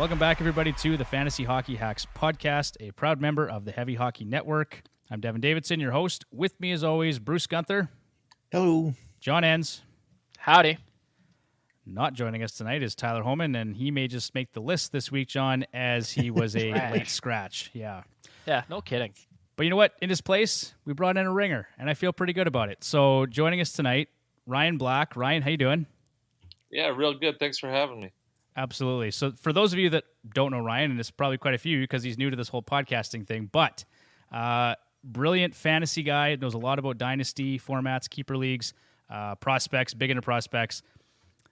Welcome back, everybody, to the Fantasy Hockey Hacks podcast, a proud member of the Heavy Hockey Network. I'm Devon Davidson, your host. With me, as always, Bruce Gunther. Hello. John Enns. Howdy. Not joining us tonight is Tyler Homan, and he may just make the list this week, John, as he was a late scratch. Yeah, no kidding. But you know what? In his place, we brought in a ringer, and I feel pretty good about it. So joining us tonight, Ryan Black. Ryan, how you doing? Yeah, real good. Thanks for having me. Absolutely. So for those of you that don't know Ryan, and it's probably quite a few because he's new to this whole podcasting thing, but brilliant fantasy guy, knows a lot about Dynasty formats, keeper leagues, prospects, big into prospects.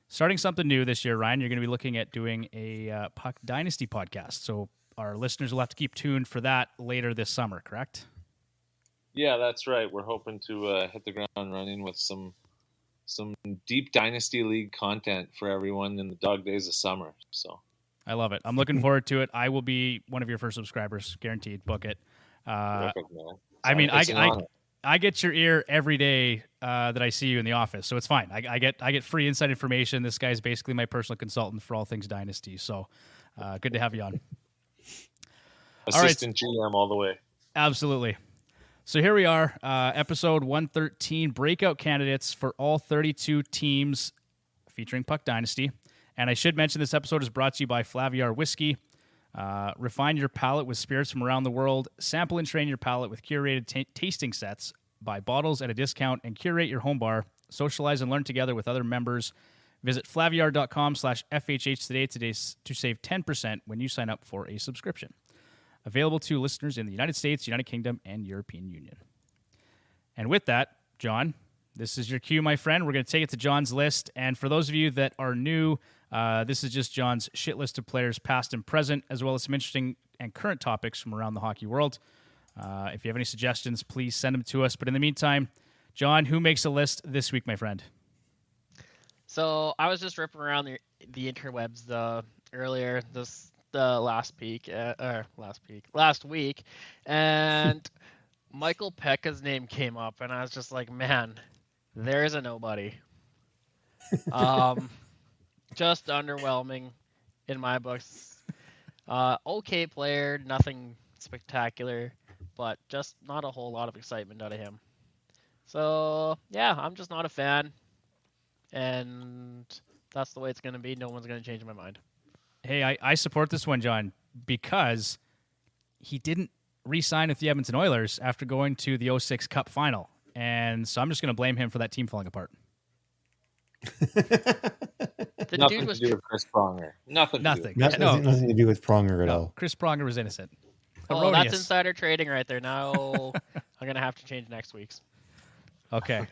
Starting something new this year, Ryan, you're going to be looking at doing a Puck Dynasty podcast. So our listeners will have to keep tuned for that later this summer, correct? Yeah, that's right. We're hoping to hit the ground running with some deep Dynasty League content for everyone in the dog days of summer. So I love it. I'm looking forward to it. I will be one of your first subscribers, guaranteed. Book it. Perfect, man. I mean, I get your ear every day that I see you in the office, so it's fine. I get free inside information. This guy's basically my personal consultant for all things Dynasty. So good to have you on. Assistant GM all the way. Absolutely. So here we are, episode 113, breakout candidates for all 32 teams featuring Puck Dynasty. And I should mention this episode is brought to you by Flaviar Whiskey. Refine your palate with spirits from around the world. Sample and train your palate with curated tasting sets. Buy bottles at a discount and curate your home bar. Socialize and learn together with other members. Visit flaviar.com/FHH today to save 10% when you sign up for a subscription. Available to listeners in the United States, United Kingdom, and European Union. And with that, John, this is your cue, my friend. We're going to take it to John's list. And for those of you that are new, this is just John's shit list of players past and present, as well as some interesting and current topics from around the hockey world. If you have any suggestions, please send them to us. But in the meantime, John, who makes a list this week, my friend? So I was just ripping around the interwebs earlier last week, and Michael Pekka's name came up, and I was just like, man, there is a nobody. Just underwhelming in my books. Okay player, nothing spectacular, but just not a whole lot of excitement out of him. So yeah, I'm just not a fan, and that's the way it's going to be. No one's going to change my mind. Hey, I support this one, John, because he didn't re-sign with the Edmonton Oilers after going to the 06 Cup final. And so I'm just going to blame him for that team falling apart. Nothing to do with Chris Pronger. Nothing to do with Pronger at all. Chris Pronger was innocent. Oh, that's insider trading right there. Now I'm going to have to change next week's. Okay.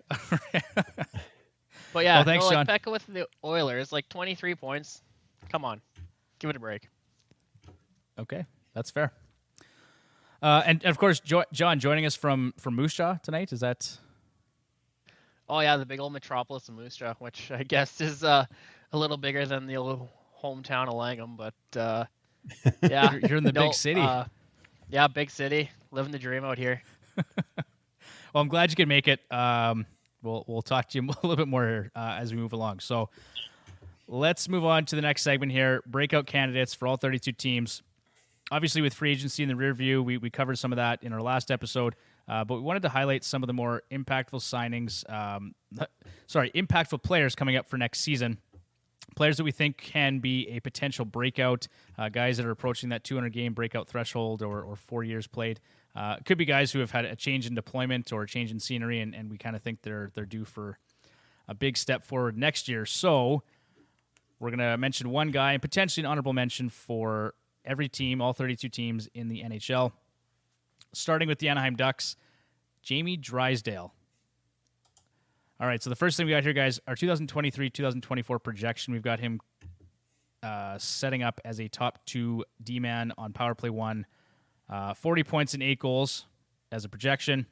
But yeah, well, thanks, John. Pekka with the Oilers, 23 points. Come on. Give it a break. Okay, that's fair. And of course, John joining us from Moose Jaw tonight. Is that? Oh yeah, the big old metropolis of Moose Jaw, which I guess is a little bigger than the old hometown of Langham, but yeah, you're in the big city. Yeah, big city, living the dream out here. Well, I'm glad you could make it. We'll talk to you a little bit more as we move along. So. Let's move on to the next segment here. Breakout candidates for all 32 teams. Obviously, with free agency in the rear view, we covered some of that in our last episode, but we wanted to highlight some of the more impactful signings, impactful players coming up for next season. Players that we think can be a potential breakout, guys that are approaching that 200-game breakout threshold or 4 years played. Could be guys who have had a change in deployment or a change in scenery, and we kind of think they're due for a big step forward next year. So we're going to mention one guy and potentially an honorable mention for every team, all 32 teams in the NHL. Starting with the Anaheim Ducks, Jamie Drysdale. All right, so the first thing we got here, guys, our 2023-2024 projection. We've got him setting up as a top 2 D-man on Power Play 1. 40 points and 8 goals as a projection.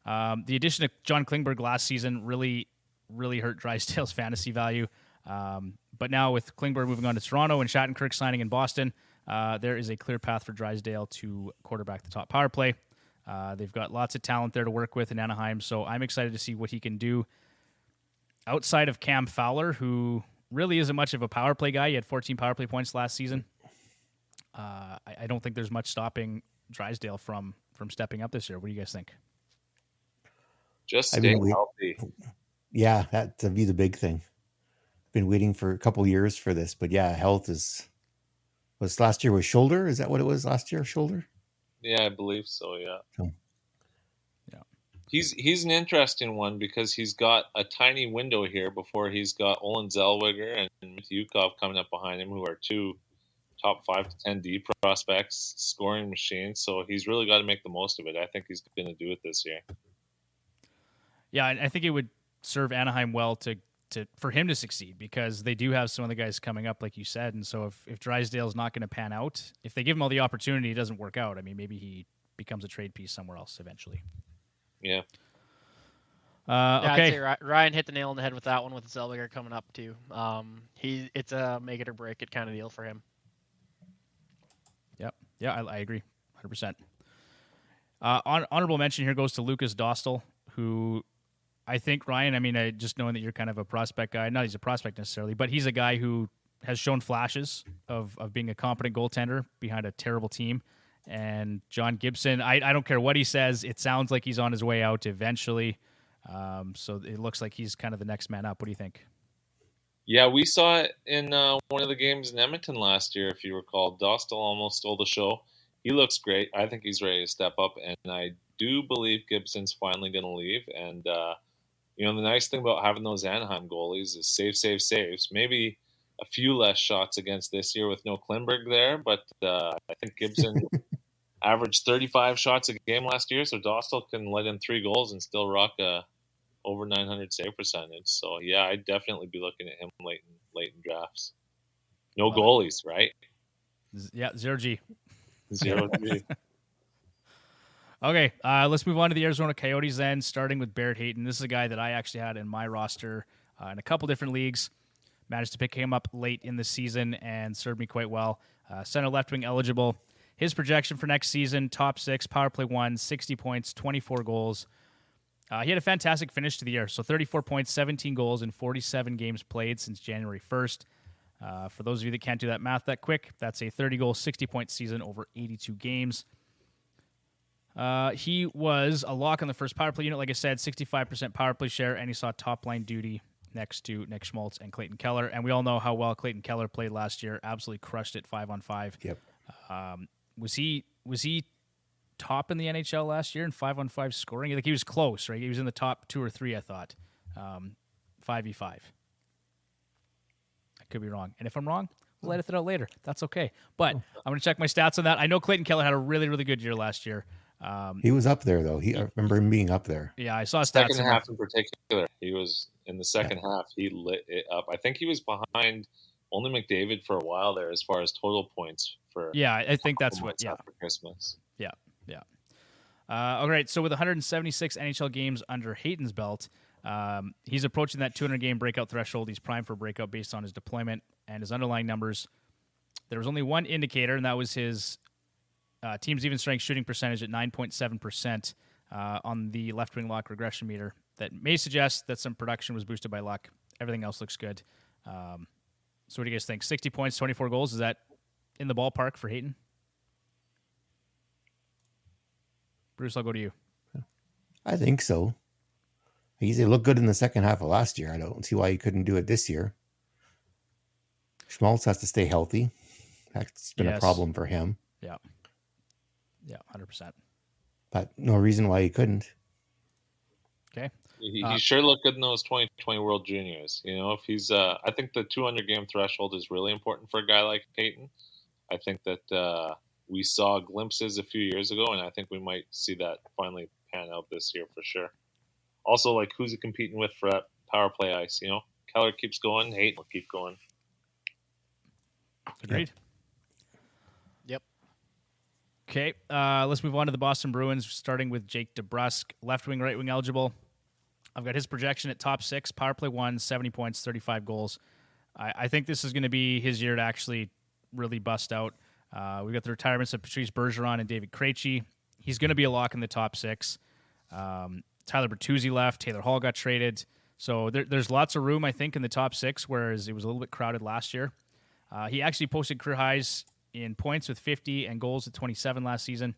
The addition of John Klingberg last season really hurt Drysdale's fantasy value. But now with Klingberg moving on to Toronto and Shattenkirk signing in Boston, there is a clear path for Drysdale to quarterback the top power play. They've got lots of talent there to work with in Anaheim, so I'm excited to see what he can do. Outside of Cam Fowler, who really isn't much of a power play guy. He had 14 power play points last season. I don't think there's much stopping Drysdale from stepping up this year. What do you guys think? Just stay healthy. Yeah, that'd be the big thing. Been waiting for a couple years for this, but yeah, health was last year was shoulder. Is that what it was last year? Shoulder? Yeah, I believe so. Yeah. So, yeah. He's an interesting one because he's got a tiny window here before he's got Olen Zellweger and Yukov coming up behind him, who are two top 5 to 10 D prospects, scoring machines. So he's really got to make the most of it. I think he's going to do it this year. Yeah, I think it would serve Anaheim well to for him to succeed because they do have some other guys coming up, like you said. And so if Drysdale's not going to pan out, if they give him all the opportunity, it doesn't work out. I mean, maybe he becomes a trade piece somewhere else eventually. Yeah. Okay. I'd say Ryan hit the nail on the head with that one with Zellweger coming up too. It's a make it or break it kind of deal for him. Yep. Yeah, I agree, 100%. Honorable mention here goes to Lucas Dostal, who I think, Ryan, I mean, just knowing that you're kind of a prospect guy, not he's a prospect necessarily, but he's a guy who has shown flashes of being a competent goaltender behind a terrible team. And John Gibson, I don't care what he says, it sounds like he's on his way out eventually. So it looks like he's kind of the next man up. What do you think? Yeah, we saw it in one of the games in Edmonton last year, if you recall. Dostal almost stole the show. He looks great. I think he's ready to step up, and I do believe Gibson's finally going to leave. And, the nice thing about having those Anaheim goalies is saves. Maybe a few less shots against this year with no Klimberg there, but I think Gibson averaged 35 shots a game last year, so Dostal can let in 3 goals and still rock a over 900 save percentage. So, yeah, I'd definitely be looking at him late in drafts. No goalies, right? Yeah, 0G. 0G. Okay, let's move on to the Arizona Coyotes then, starting with Barrett Hayton. This is a guy that I actually had in my roster in a couple different leagues. Managed to pick him up late in the season and served me quite well. Center left wing eligible. His projection for next season, top 6, power play 1, 60 points, 24 goals. He had a fantastic finish to the year. So 34 points, 17 goals in 47 games played since January 1st. For those of you that can't do that math that quick, that's a 30-goal, 60-point season over 82 games. He was a lock on the first power play unit, like I said, 65% power play share, and he saw top-line duty next to Nick Schmaltz and Clayton Keller. And we all know how well Clayton Keller played last year. Absolutely crushed it 5-on-5. Yep. Was he top in the NHL last year in 5-on-5 scoring? I think he was close, right? He was in the top 2 or 3, I thought. 5v5. I could be wrong. And if I'm wrong, we'll edit it out later. That's okay. But I'm going to check my stats on that. I know Clayton Keller had a really, really good year last year. He was up there, though. I remember him being up there. Yeah, I saw stats. Second half in particular, he was in the second half. He lit it up. I think he was behind only McDavid for a while there as far as total points for. Yeah, I think that's what. Yeah, for Christmas. Yeah. All right. So with 176 NHL games under Hayton's belt, he's approaching that 200-game breakout threshold. He's primed for breakout based on his deployment and his underlying numbers. There was only one indicator, and that was his team's even strength shooting percentage at 9.7% on the left wing lock regression meter. That may suggest that some production was boosted by luck. Everything else looks good. So what do you guys think? 60 points, 24 goals. Is that in the ballpark for Hayton? Bruce, I'll go to you. I think so. He looked good in the second half of last year. I don't see why he couldn't do it this year. Schmaltz has to stay healthy. That's been a problem for him. Yeah, 100%. But no reason why he couldn't. Okay. He sure looked good in those 2020 World Juniors. If he's, I think the 200-game threshold is really important for a guy like Hayton. I think that we saw glimpses a few years ago, and I think we might see that finally pan out this year for sure. Also, like, who's he competing with for that power play ice? Keller keeps going, Hayton will keep going. Agreed. Yep. Okay, let's move on to the Boston Bruins, starting with Jake DeBrusk, left wing, right wing eligible. I've got his projection at top 6, power play 1, 70 points, 35 goals. I think this is going to be his year to actually really bust out. We've got the retirements of Patrice Bergeron and David Krejci. He's going to be a lock in the top 6. Tyler Bertuzzi left. Taylor Hall got traded. So there's lots of room, I think, in the top 6, whereas it was a little bit crowded last year. He actually posted career highs in points with 50 and goals with 27 last season,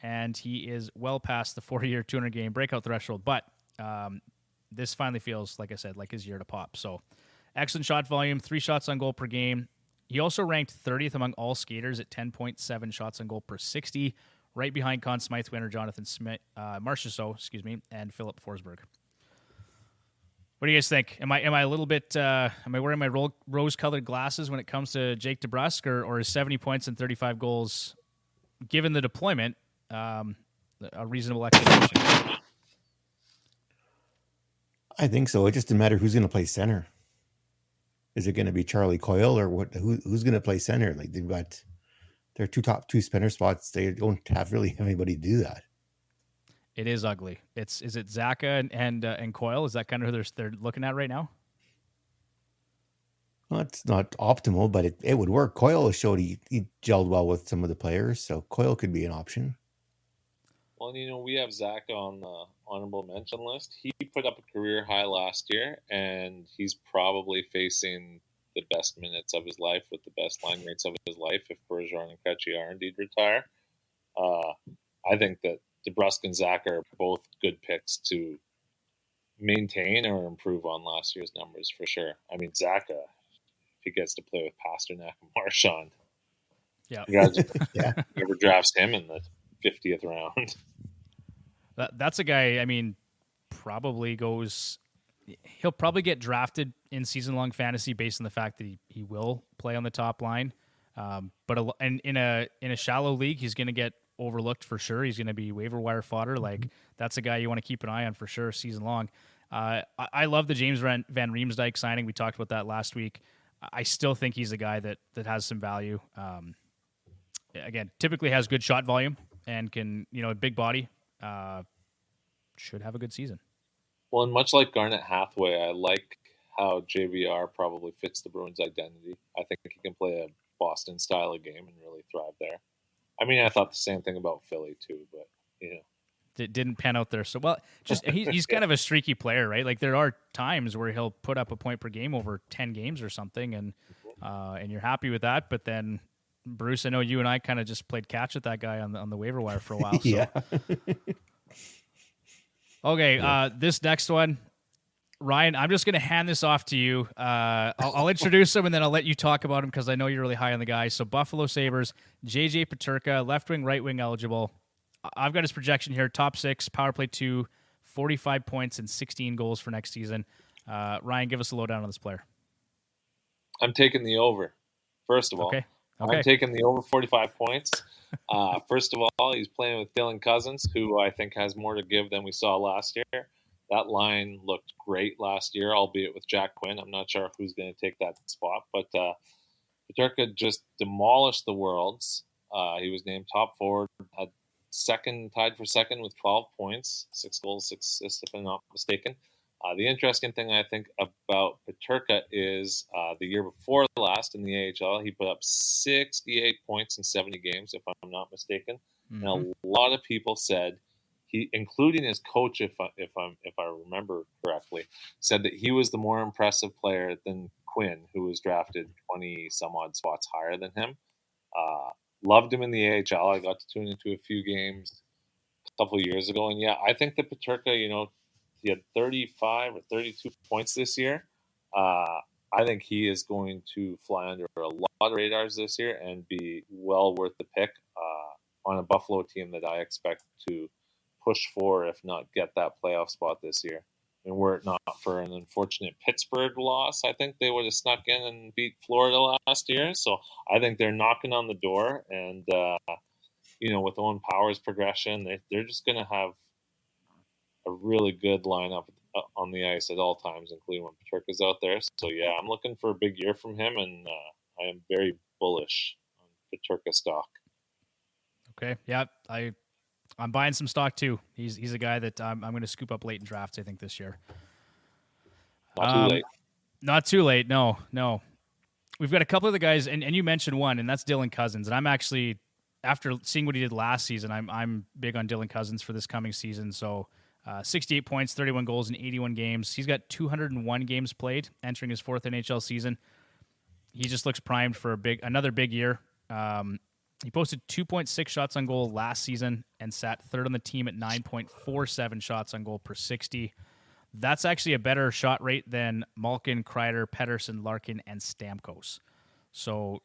and he is well past the 4-year, 200-game breakout threshold. But this finally feels, like I said, like his year to pop. So excellent shot volume, 3 shots on goal per game. He also ranked 30th among all skaters at 10.7 shots on goal per 60, right behind Conn Smythe winner Jonathan Marchessault, and Philip Forsberg. What do you guys think? Am I a little bit? Am I wearing my rose-colored glasses when it comes to Jake DeBrusk, or is 70 points and 35 goals, given the deployment, a reasonable expectation? I think so. It just doesn't matter who's going to play center. Is it going to be Charlie Coyle or what? Who's going to play center? Like they've got their top two center spots. They don't really have anybody to do that. It is ugly. Is it Zaka and Coyle? Is that kind of who they're looking at right now? Well, it's not optimal, but it would work. Coyle showed he gelled well with some of the players, so Coyle could be an option. Well, we have Zach on the honorable mention list. He put up a career high last year, and he's probably facing the best minutes of his life with the best line rates of his life if Bergeron and Krejci are indeed retire. I think that DeBrusk and Zach are both good picks to maintain or improve on last year's numbers for sure. I mean, Zach, if he gets to play with Pasternak and Marchand, whoever drafts him in the 50th round. That's a guy, I mean, he'll probably get drafted in season-long fantasy based on the fact that he will play on the top line. But in a shallow league, he's going to get overlooked for sure. He's going to be waiver wire fodder. Like, that's a guy you want to keep an eye on for sure season long. I love the James Van Riemsdyk signing. We talked about that last week. I still think he's a guy that has some value. Again, typically has good shot volume and can, a big body, should have a good season. Well, and much like Garnet Hathaway, I like how JVR probably fits the Bruins' identity. I think he can play a Boston style of game and really thrive there. I mean, I thought the same thing about Philly too, but it didn't pan out there so well. Just he's kind of a streaky player, right? Like there are times where he'll put up a point per game over 10 games or something, and you're happy with that. But then, Bruce, I know you and I kind of just played catch with that guy on the waiver wire for a while. So. Yeah. Okay, this next one, Ryan, I'm just going to hand this off to you. I'll introduce him, and then I'll let you talk about him because I know you're really high on the guy. So Buffalo Sabres, JJ Peterka, left wing, right wing eligible. I've got his projection here, top 6, power play 2, 45 points and 16 goals for next season. Ryan, give us a lowdown on this player. I'm taking the over, first of all. Okay. I'm taking the over 45 points. First of all, he's playing with Dylan Cousins, who I think has more to give than we saw last year. That line looked great last year, albeit with Jack Quinn. I'm not sure who's going to take that spot, but Peterka just demolished the Worlds. He was named top forward, had tied for second with 12 points, 6 goals, 6 assists, if I'm not mistaken. The interesting thing I think about Peterka is the year before last in the AHL, he put up 68 points in 70 games, if I'm not mistaken. Mm-hmm. And a lot of people said he, including his coach, if I remember correctly, said that he was the more impressive player than Quinn, who was drafted 20 some odd spots higher than him. Loved him in the AHL. I got to tune into a few games a couple of years ago, and I think that Peterka, he had 35 or 32 points this year. I think he is going to fly under a lot of radars this year and be well worth the pick on a Buffalo team that I expect to push for, if not get that playoff spot this year. And were it not for an unfortunate Pittsburgh loss, I think they would have snuck in and beat Florida last year. So I think they're knocking on the door. And, with Owen Power's progression, they're just going to have a really good lineup on the ice at all times, including when Peterka's out there. So, I'm looking for a big year from him, and I am very bullish on Peterka stock. Okay, yeah, I'm buying some stock too. He's a guy that I'm going to scoop up late in drafts, I think, this year. Not too late. Not too late, no. We've got a couple of the guys, and you mentioned one, and that's Dylan Cousins. And I'm actually, after seeing what he did last season, I'm big on Dylan Cousins for this coming season. So 68 points, 31 goals in 81 games. He's got 201 games played, entering his 4th NHL season. He just looks primed for another big year. He posted 2.6 shots on goal last season and sat third on the team at 9.47 shots on goal per 60. That's actually a better shot rate than Malkin, Kreider, Pettersson, Larkin, and Stamkos. So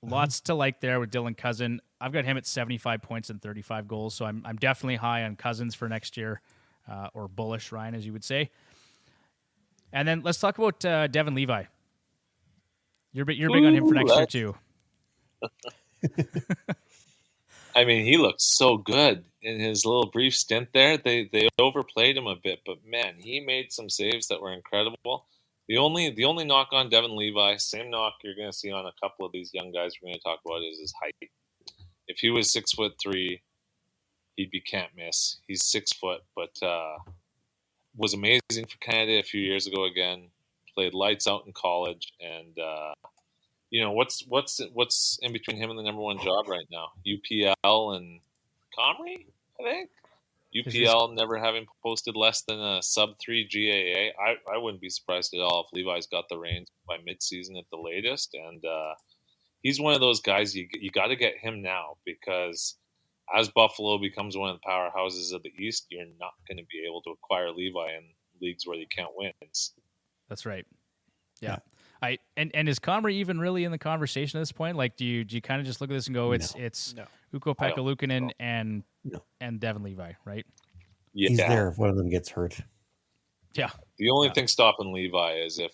lots to like there with Dylan Cousin. I've got him at 75 points and 35 goals, so I'm definitely high on Cousins for next year, or bullish, Ryan, as you would say. And then let's talk about Devon Levi. You're big on him for next year too. I mean, he looks so good in his little brief stint there. They overplayed him a bit, but man, he made some saves that were incredible. The only knock on Devon Levi, same knock you're going to see on a couple of these young guys we're going to talk about, is his height. If he was 6'3", he'd be can't miss. He's 6 foot, but was amazing for Canada a few years ago. Again, played lights out in college, and what's in between him and the number one job right now? UPL and Comrie, I think. UPL never having posted less than a sub-3 GAA. I wouldn't be surprised at all if Levi's got the reins by mid-season at the latest. And he's one of those guys you got to get him now, because as Buffalo becomes one of the powerhouses of the East, you're not going to be able to acquire Levi in leagues where you can't win. That's right. Yeah. And is Comrie even really in the conversation at this point? Like, do you kind of just look at this and go, it's Ukko-Pekka Luukkonen and Devon Levi, right? Yeah. He's there if one of them gets hurt. Yeah. The only thing stopping Levi is if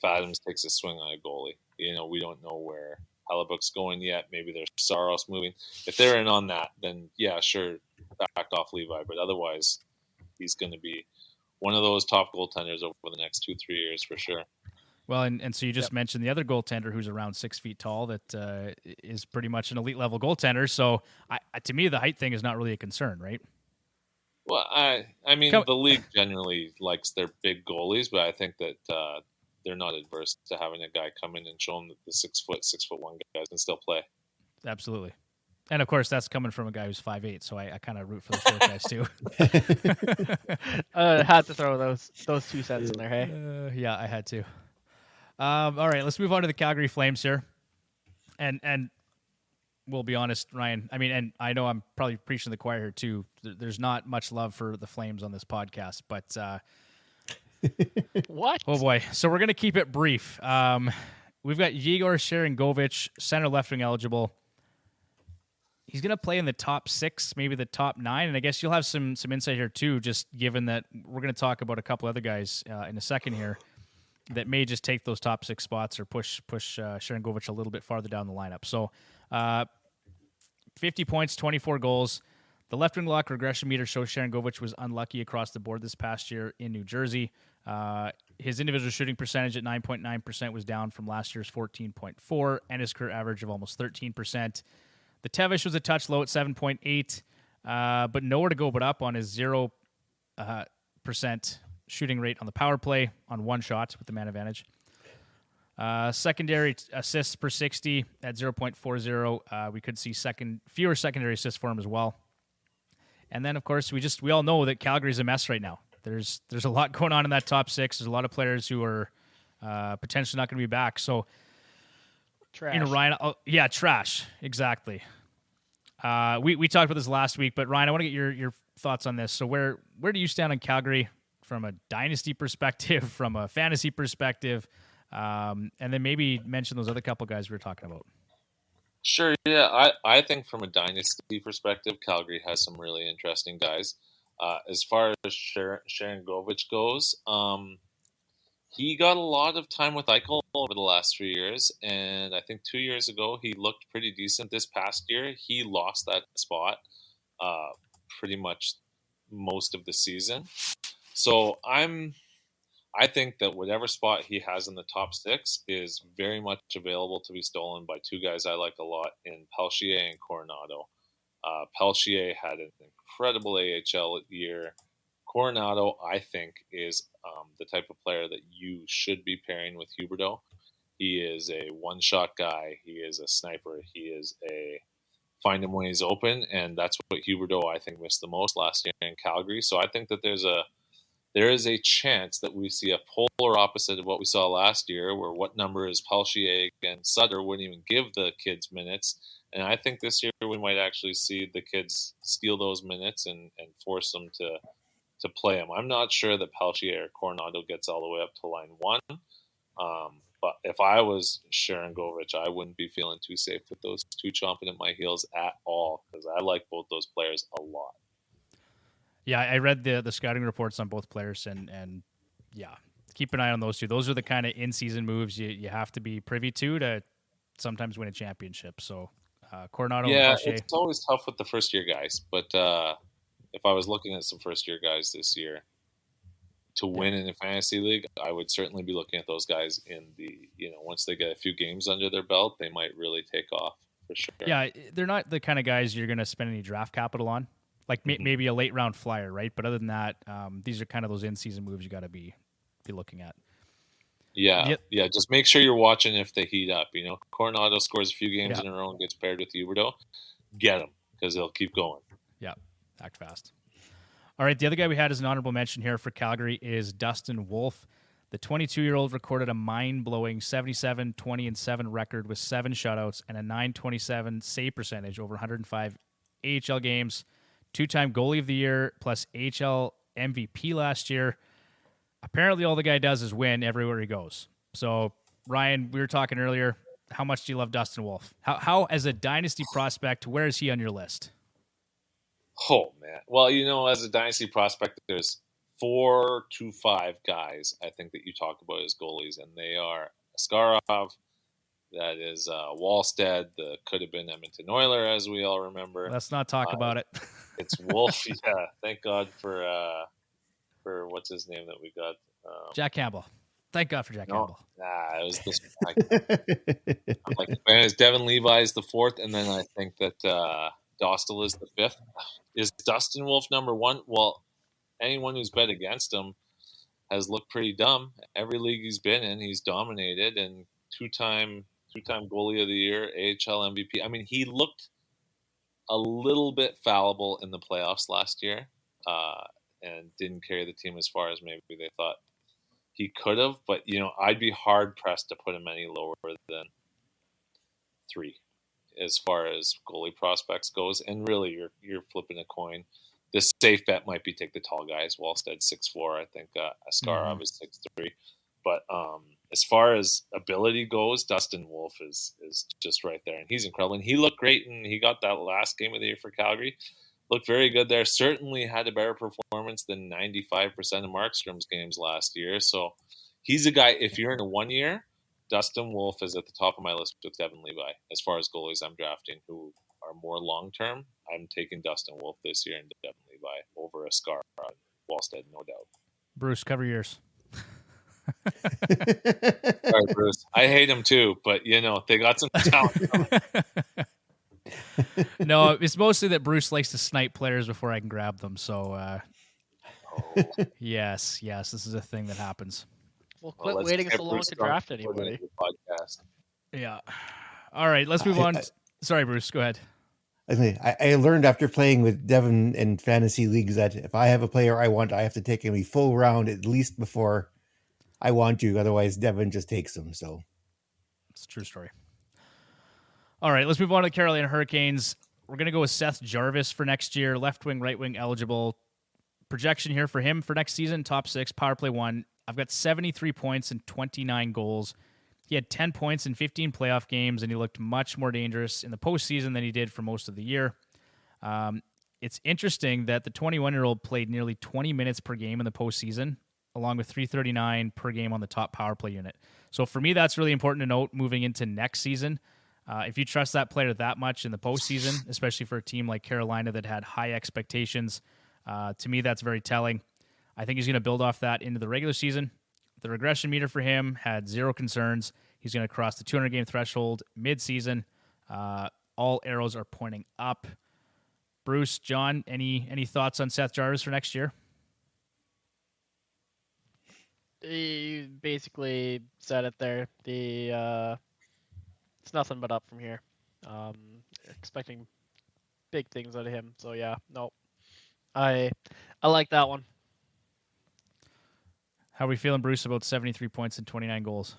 Adams takes a swing on a goalie. We don't know where Hellebuck's going yet. Maybe there's Saros moving. If they're in on that, then yeah, sure, back off Levi. But otherwise, he's going to be one of those top goaltenders over the next 2-3 years for sure. Well, and so you just mentioned the other goaltender who's around 6 feet tall that is pretty much an elite level goaltender. So to me, the height thing is not really a concern, right? Well, I mean, the league generally likes their big goalies, but I think that they're not adverse to having a guy come in and show them that the 6'1" guys can still play. Absolutely. And of course, that's coming from a guy who's 5'8", so I kind of root for the short guys too. Had to throw those 2 cents in there, hey? Yeah, I had to. All right, let's move on to the Calgary Flames here. And we'll be honest, Ryan. I mean, and I know I'm probably preaching to the choir here too. There's not much love for the Flames on this podcast, but what? Oh boy! So we're gonna keep it brief. We've got Yegor Sharangovich, center left wing eligible. He's gonna play in the top 6, maybe the top 9, and I guess you'll have some insight here too. Just given that we're gonna talk about a couple other guys in a second here that may just take those top 6 spots or push Sharangovich a little bit farther down the lineup. So 50 points, 24 goals. The left wing lock regression meter shows Sharangovich was unlucky across the board this past year in New Jersey. His individual shooting percentage at 9.9% was down from last year's 14.4% and his career average of almost 13%. The Tevish was a touch low at 7.8%, but nowhere to go but up on his 0% shooting rate on the power play on 1 shot with the man advantage. Secondary assists per 60 at 0.40. We could see fewer secondary assists for him as well. And then, of course, we all know that Calgary's a mess right now. There's a lot going on in that top 6. There's a lot of players who are potentially not going to be back. So, trash. Ryan, trash, exactly. We talked about this last week, but Ryan, I want to get your thoughts on this. So, where do you stand on Calgary from a dynasty perspective, from a fantasy perspective, and then maybe mention those other couple guys we were talking about? Sure, yeah. I think from a dynasty perspective, Calgary has some really interesting guys. As far as Sharangovich goes, he got a lot of time with Eichel over the last 3 years, and I think 2 years ago he looked pretty decent. This past year, he lost that spot pretty much most of the season. So I think that whatever spot he has in the top 6 is very much available to be stolen by 2 guys I like a lot in Pelchier and Coronado. Pelchier had an incredible AHL year. Coronado, I think, is the type of player that you should be pairing with Huberdeau. He is a one-shot guy. He is a sniper. He is a find him when he's open, and that's what Huberdeau, I think, missed the most last year in Calgary. So I think that there's there is a chance that we see a polar opposite of what we saw last year, where what number is Pelchier and Sutter wouldn't even give the kids minutes. And I think this year we might actually see the kids steal those minutes and force them to play them. I'm not sure that Pelchier or Coronado gets all the way up to line one. But if I was Sharon Govich, I wouldn't be feeling too safe with those two chomping at my heels at all, because I like both those players a lot. Yeah, I read the scouting reports on both players, and yeah, keep an eye on those two. Those are the kind of in-season moves you have to be privy to sometimes win a championship. So Coronado and Pelchier. It's always tough with the first-year guys, but if I was looking at some first-year guys this year to win in a fantasy league, I would certainly be looking at those guys in the, once they get a few games under their belt, they might really take off for sure. Yeah, they're not the kind of guys you're going to spend any draft capital on. Like maybe a late round flyer, right? But other than that, these are kind of those in-season moves you got to be looking at. Yeah. Just make sure you're watching if they heat up. Coronado scores a few games in a row and gets paired with Huberdeau. Get them, because they'll keep going. Yeah, act fast. All right, the other guy we had as an honorable mention here for Calgary is Dustin Wolf. The 22-year-old recorded a mind-blowing 77-20-7 record with 7 shutouts and a .927 save percentage over 105 AHL games. 2-time goalie of the year plus AHL MVP last year. Apparently all the guy does is win everywhere he goes. So, Ryan, we were talking earlier, how much do you love Dustin Wolf? How as a dynasty prospect, where is he on your list? Oh, man. Well, as a dynasty prospect, there's 4 to 5 guys I think that you talk about as goalies, and they are Askarov, that is Wallstead, the could have been Edmonton Oiler, as we all remember. Let's not talk about it. It's Wolf. Yeah, thank God for what's his name that we got. Jack Campbell. Thank God for Jack Campbell. Nah, it was this. I'm like, man, is Devon Levi is the 4th, and then I think that Dostal is the 5th. Is Dustin Wolf number 1? Well, anyone who's bet against him has looked pretty dumb. Every league he's been in, he's dominated, and two-time goalie of the year, AHL MVP. I mean, he looked a little bit fallible in the playoffs last year, and didn't carry the team as far as maybe they thought he could have. But I'd be hard pressed to put him any lower than 3 as far as goalie prospects goes. And really, you're flipping a coin. The safe bet might be take the tall guys. Wallstead 6'4", I think. Askarov is 6'3". But as far as ability goes, Dustin Wolf is just right there, and he's incredible. And he looked great, and he got that last game of the year for Calgary. Looked very good there. Certainly had a better performance than 95% of Markstrom's games last year. So he's a guy, if you're in a 1 year, Dustin Wolf is at the top of my list with Devon Levi. As far as goalies I'm drafting who are more long-term, I'm taking Dustin Wolf this year and Devon Levi over a Scar on Wallstead, no doubt. Bruce, cover yours. Sorry, Bruce. I hate him too, but they got some talent. No, it's mostly that Bruce likes to snipe players before I can grab them. So, yes, this is a thing that happens. Well, quit waiting so long to draft anybody. Yeah. All right, let's move on. Sorry, Bruce, go ahead. I learned after playing with Devon in fantasy leagues that if I have a player I want, I have to take him a full round at least before I want to. Otherwise, Devon just takes him. So it's a true story. All right, let's move on to the Carolina Hurricanes. We're going to go with Seth Jarvis for next year, left wing, right wing eligible. Projection here for him for next season, top 6, power play 1. I've got 73 points and 29 goals. He had 10 points in 15 playoff games, and he looked much more dangerous in the postseason than he did for most of the year. It's interesting that the 21-year-old played nearly 20 minutes per game in the postseason, along with 339 per game on the top power play unit. So for me, that's really important to note moving into next season. If you trust that player that much in the postseason, especially for a team like Carolina that had high expectations, to me, that's very telling. I think he's going to build off that into the regular season. The regression meter for him had 0 concerns. He's going to cross the 200-game threshold mid-season. All arrows are pointing up. Bruce, John, any thoughts on Seth Jarvis for next year? You basically said it there. It's nothing but up from here. Expecting big things out of him. So yeah, no, I like that one. How are we feeling, Bruce, about 73 points and 29 goals?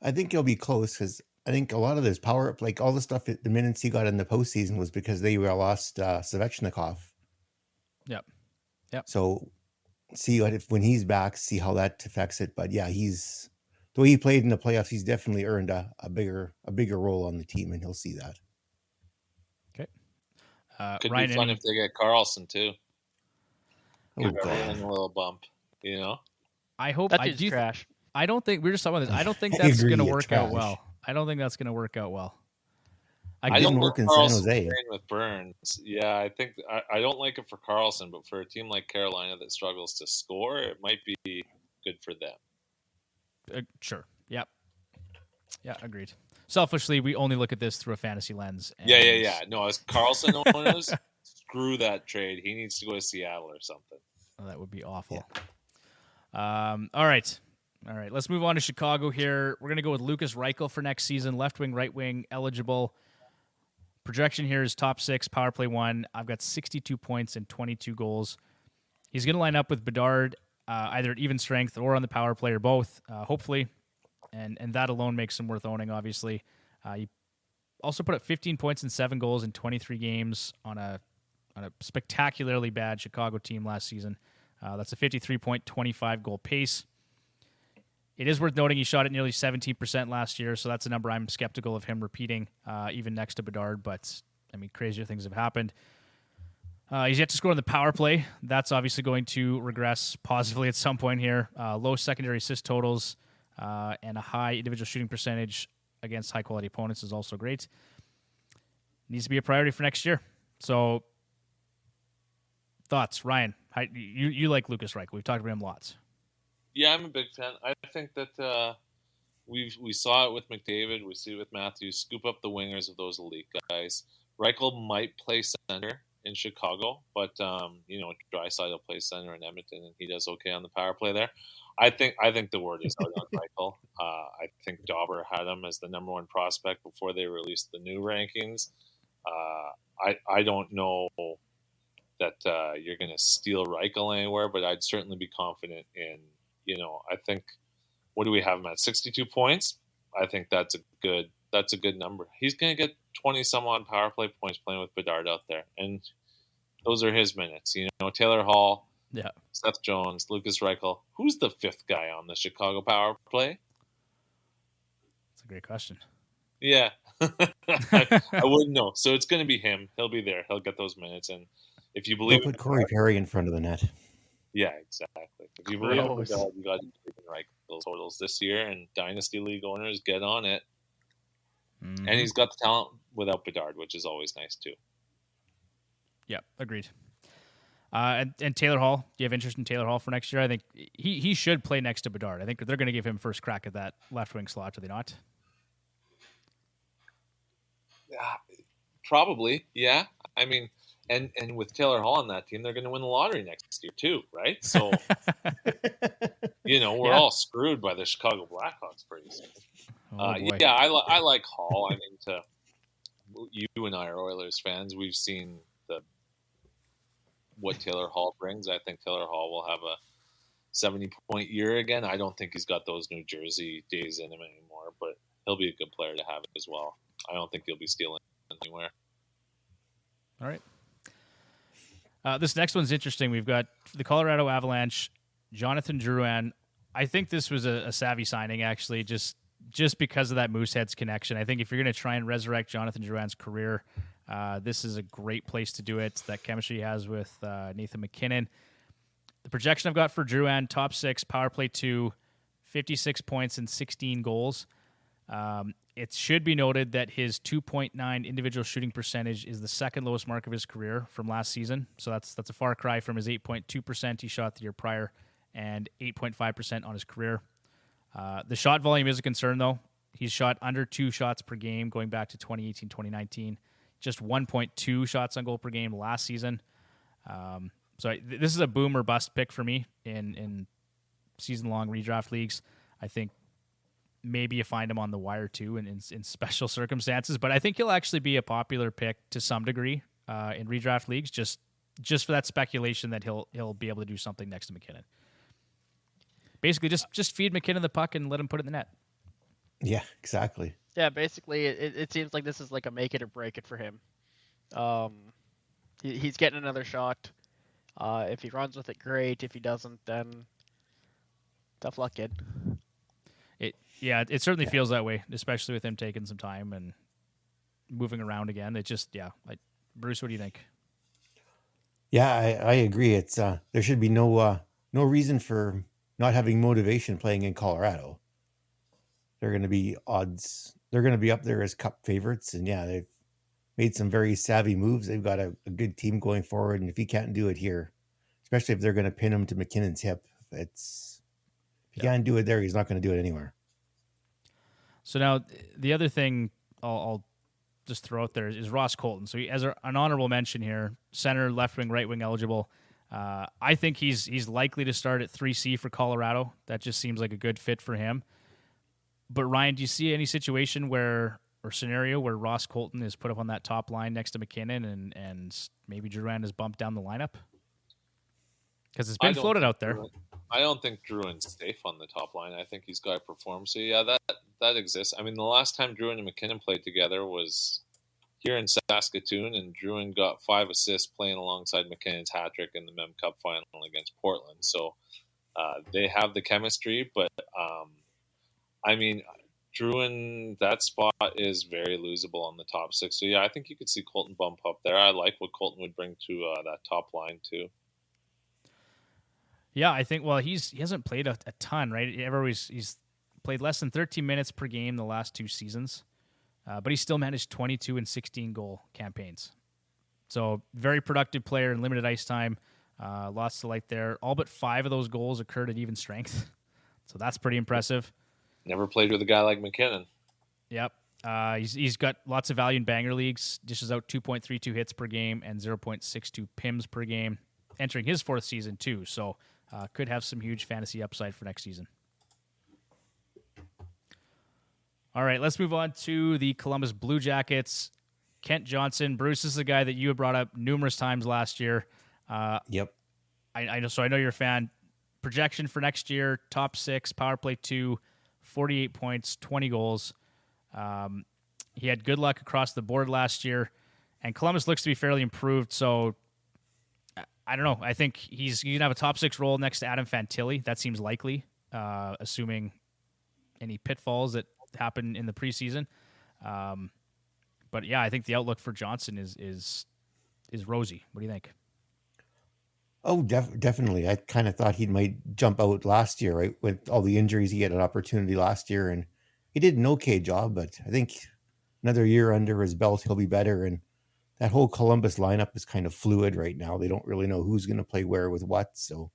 I think he'll be close because I think a lot of this power, like all the stuff, the minutes he got in the postseason was because they were lost Svechnikov. Yep. So see when he's back, see how that affects it. But yeah, the way he played in the playoffs, he's definitely earned a bigger role on the team, and he'll see that. Okay. Could Ryan, be fun if they get Carlson too. Oh Give everyone God, a little bump, you know. I hope. That dude's trash. I don't think we were just talking about this. I don't think I that's agree, going to it's work out trash. well. I don't think that's going to work out well. It I didn't don't work like in San Carlson Jose. playing with Burns. Yeah, I think I don't like it for Carlson, but for a team like Carolina that struggles to score, it might be good for them. Sure. Yep. Yeah, agreed. Selfishly, we only look at this through a fantasy lens. And Yeah. No, as Carlson owners, screw that trade. He needs to go to Seattle or something. Oh, that would be awful. Yeah. All right. Let's move on to Chicago here. We're going to go with Lukas Reichel for next season. Left wing, right wing, eligible. Projection here is top 6, power play 1. I've got 62 points and 22 goals. He's going to line up with Bedard, either at even strength or on the power play or both, hopefully. And that alone makes him worth owning, obviously. He also put up 15 points and 7 goals in 23 games on a spectacularly bad Chicago team last season. That's a 53.25 goal pace. It is worth noting he shot at nearly 17% last year, so that's a number I'm skeptical of him repeating, even next to Bedard. But, I mean, crazier things have happened. He's yet to score on the power play. That's obviously going to regress positively at some point here. Low secondary assist totals and a high individual shooting percentage against high-quality opponents is also great. Needs to be a priority for next year. So, thoughts, Ryan? You like Lukas Reichel. We've talked about him lots. Yeah, I'm a big fan. I think that we saw it with McDavid. We see it with Matthews. Scoop up the wingers of those elite guys. Reichel might play center in Chicago, but Draisaitl will play center in Edmonton, and he does okay on the power play there. I think the word is out on Reichel. I think Dauber had him as the number 1 prospect before they released the new rankings. I don't know that you're going to steal Reichel anywhere, but I'd certainly be confident in. I think, what do we have him at? 62 points. I think that's a good number. He's going to get 20 some odd power play points playing with Bedard out there, and those are his minutes. Taylor Hall, Seth Jones, Lukas Reichel. Who's the 5th guy on the Chicago power play? That's a great question. Yeah, I wouldn't know. So it's going to be him. He'll be there. He'll get those minutes, and if you believe, they'll put Corey Perry in front of the net. Yeah, exactly. If you believe in Bedard, you got to believe in Reichel's totals this year, and Dynasty League owners get on it. Mm-hmm. And he's got the talent without Bedard, which is always nice too. Yeah, agreed. And Taylor Hall, do you have interest in Taylor Hall for next year? I think he should play next to Bedard. I think they're going to give him first crack at that left wing slot, are they not? Probably, yeah. I mean, and with Taylor Hall on that team, they're going to win the lottery next year too, right? So, we're all screwed by the Chicago Blackhawks pretty soon. Yeah, I like Hall. I mean, you and I are Oilers fans. We've seen what Taylor Hall brings. I think Taylor Hall will have a 70-point year again. I don't think he's got those New Jersey days in him anymore, but he'll be a good player to have as well. I don't think he'll be stealing anywhere. All right. This next one's interesting. We've got the Colorado Avalanche, Jonathan Drouin. I think this was a savvy signing, actually, just because of that Moosehead's connection. I think if you're going to try and resurrect Jonathan Drouin's career, this is a great place to do it. That chemistry he has with Nathan MacKinnon. The projection I've got for Drouin, top 6, power play 2, 56 points and 16 goals. It should be noted that his 2.9 individual shooting percentage is the second lowest mark of his career from last season. So that's a far cry from his 8.2% he shot the year prior and 8.5% on his career. The shot volume is a concern, though. He's shot under 2 shots per game going back to 2018-2019. Just 1.2 shots on goal per game last season. So this is a boom or bust pick for me in season-long redraft leagues. I think maybe you find him on the wire too in special circumstances, but I think he'll actually be a popular pick to some degree in redraft leagues, just for that speculation that he'll be able to do something next to MacKinnon. basically just feed MacKinnon the puck and let him put it in the net. Yeah, exactly. Yeah, basically, it seems like this is like a make it or break it for him. He's getting another shot. If he runs with it, great. If he doesn't, then tough luck, kid. It certainly feels that way, especially with him taking some time and moving around again. It just, Bruce, what do you think? Yeah, I agree. It's there should be no reason for not having motivation playing in Colorado. They're going to be odds. They're going to be up there as cup favorites, and yeah, they've made some very savvy moves. They've got a good team going forward, and if he can't do it here, especially if they're going to pin him to MacKinnon's hip, if he can't do it there, he's not going to do it anywhere. So now the other thing I'll just throw out there is Ross Colton. So he, as an honorable mention here, center, left wing, right wing eligible. I think he's likely to start at 3C for Colorado. That just seems like a good fit for him. But Ryan, do you see any situation or scenario where Ross Colton is put up on that top line next to MacKinnon and maybe Drouin is bumped down the lineup? Because it's been floated out there. I don't think Drouin's safe on the top line. I think he's got to perform. So yeah, that exists. I mean, the last time Drouin and MacKinnon played together was here in Saskatoon, and Drouin got 5 assists playing alongside McKinnon's hat trick in the Mem Cup final against Portland. So they have the chemistry, but I mean, Drouin, that spot is very losable on the top 6. So yeah, I think you could see Colton bump up there. I like what Colton would bring to that top line too. Yeah, I think. Well, he hasn't played a ton, right? He's played less than 13 minutes per game the last 2 seasons, but he still managed 22 and 16 goal campaigns. So very productive player in limited ice time. Lots to like there. All but 5 of those goals occurred at even strength, so that's pretty impressive. Never played with a guy like MacKinnon. Yep. He's got lots of value in banger leagues. Dishes out 2.32 hits per game and 0.62 PIMs per game. Entering his 4th season too, so could have some huge fantasy upside for next season. All right, let's move on to the Columbus Blue Jackets. Kent Johnson. Bruce, this is a guy that you had brought up numerous times last year. Yep. I know. So I know you're a fan. Projection for next year: top 6, power play 2, 48 points, 20 goals. He had good luck across the board last year, and Columbus looks to be fairly improved. So I don't know. I think he's going to have a top 6 role next to Adam Fantilli. That seems likely, assuming any pitfalls that happen in the preseason. But yeah, I think the outlook for Johnson is rosy. What do you think? Oh, definitely. I kind of thought he might jump out last year, right? With all the injuries, he had an opportunity last year, and he did an okay job. But I think another year under his belt, he'll be better. And that whole Columbus lineup is kind of fluid right now. They don't really know who's going to play where with what. So,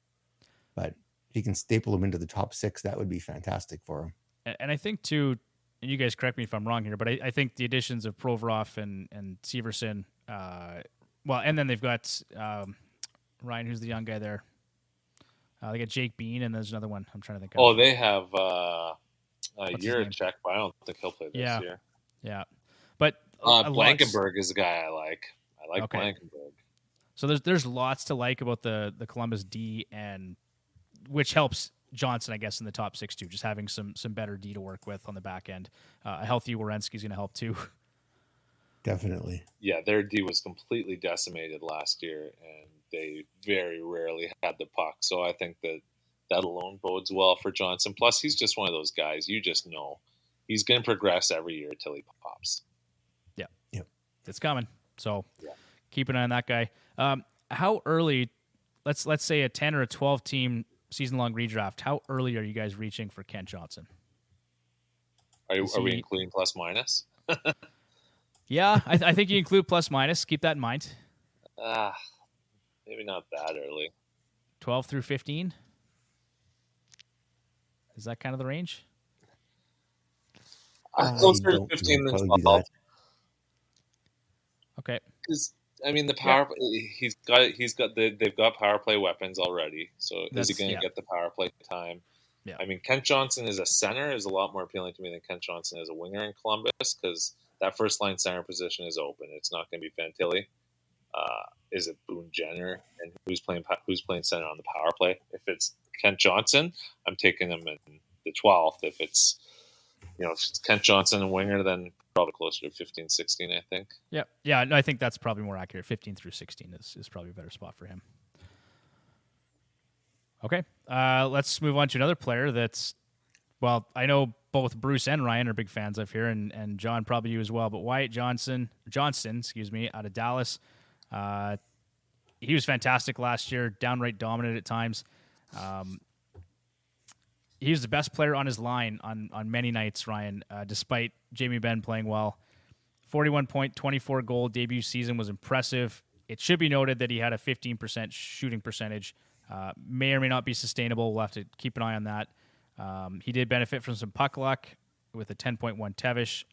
but if he can staple him into the top 6, that would be fantastic for him. And I think too, and you guys correct me if I'm wrong here, but I think the additions of Provorov and Severson, and then they've got Ryan, who's the young guy there. They got Jake Bean, and there's another one I'm trying to think of. Oh, they have Juracek, but I don't think he'll play this year. Yeah. But Blankenberg is a guy I like. I like Blankenberg. So there's lots to like about the Columbus D, and which helps Johnson, I guess, in the top 6 too. Just having some better D to work with on the back end. A healthy Werenski's going to help too. Definitely. Yeah, their D was completely decimated last year, and they very rarely had the puck. So I think that alone bodes well for Johnson. Plus, he's just one of those guys you just know he's going to progress every year until he pops. Yeah. Yep. It's coming. So keep an eye on that guy. How early? Let's say a 10 or a 12 team season-long redraft. How early are you guys reaching for Kent Johnson? Are we including plus minus? Yeah, I think you include plus minus. Keep that in mind. Maybe not that early. 12 through 15? Is that kind of the range? Closer to 15 than 12. Okay. Because I mean, the power they've got power play weapons already. So is he going to get the power play time? Yeah. I mean, Kent Johnson as a center is a lot more appealing to me than Kent Johnson as a winger in Columbus, because that first line center position is open. It's not going to be Fantilli. is it Boone Jenner, and who's playing center on the power play? If it's Kent Johnson, I'm taking him in the 12th. If it's if it's Kent Johnson and winger, then probably closer to 15, 16, I think. Yeah. No, I think that's probably more accurate. 15 through 16 is probably a better spot for him. Okay, let's move on to another player that's, well, I know both Bruce and Ryan are big fans of here, and John, probably you as well, but Wyatt Johnston, out of Dallas. He was fantastic last year, downright dominant at times. He was the best player on his line on many nights, Ryan, despite Jamie Benn playing well. 41-point, 24-goal debut season was impressive. It should be noted that he had a 15% shooting percentage. May or may not be sustainable. We'll have to keep an eye on that. He did benefit from some puck luck with a 10.1 Tevish.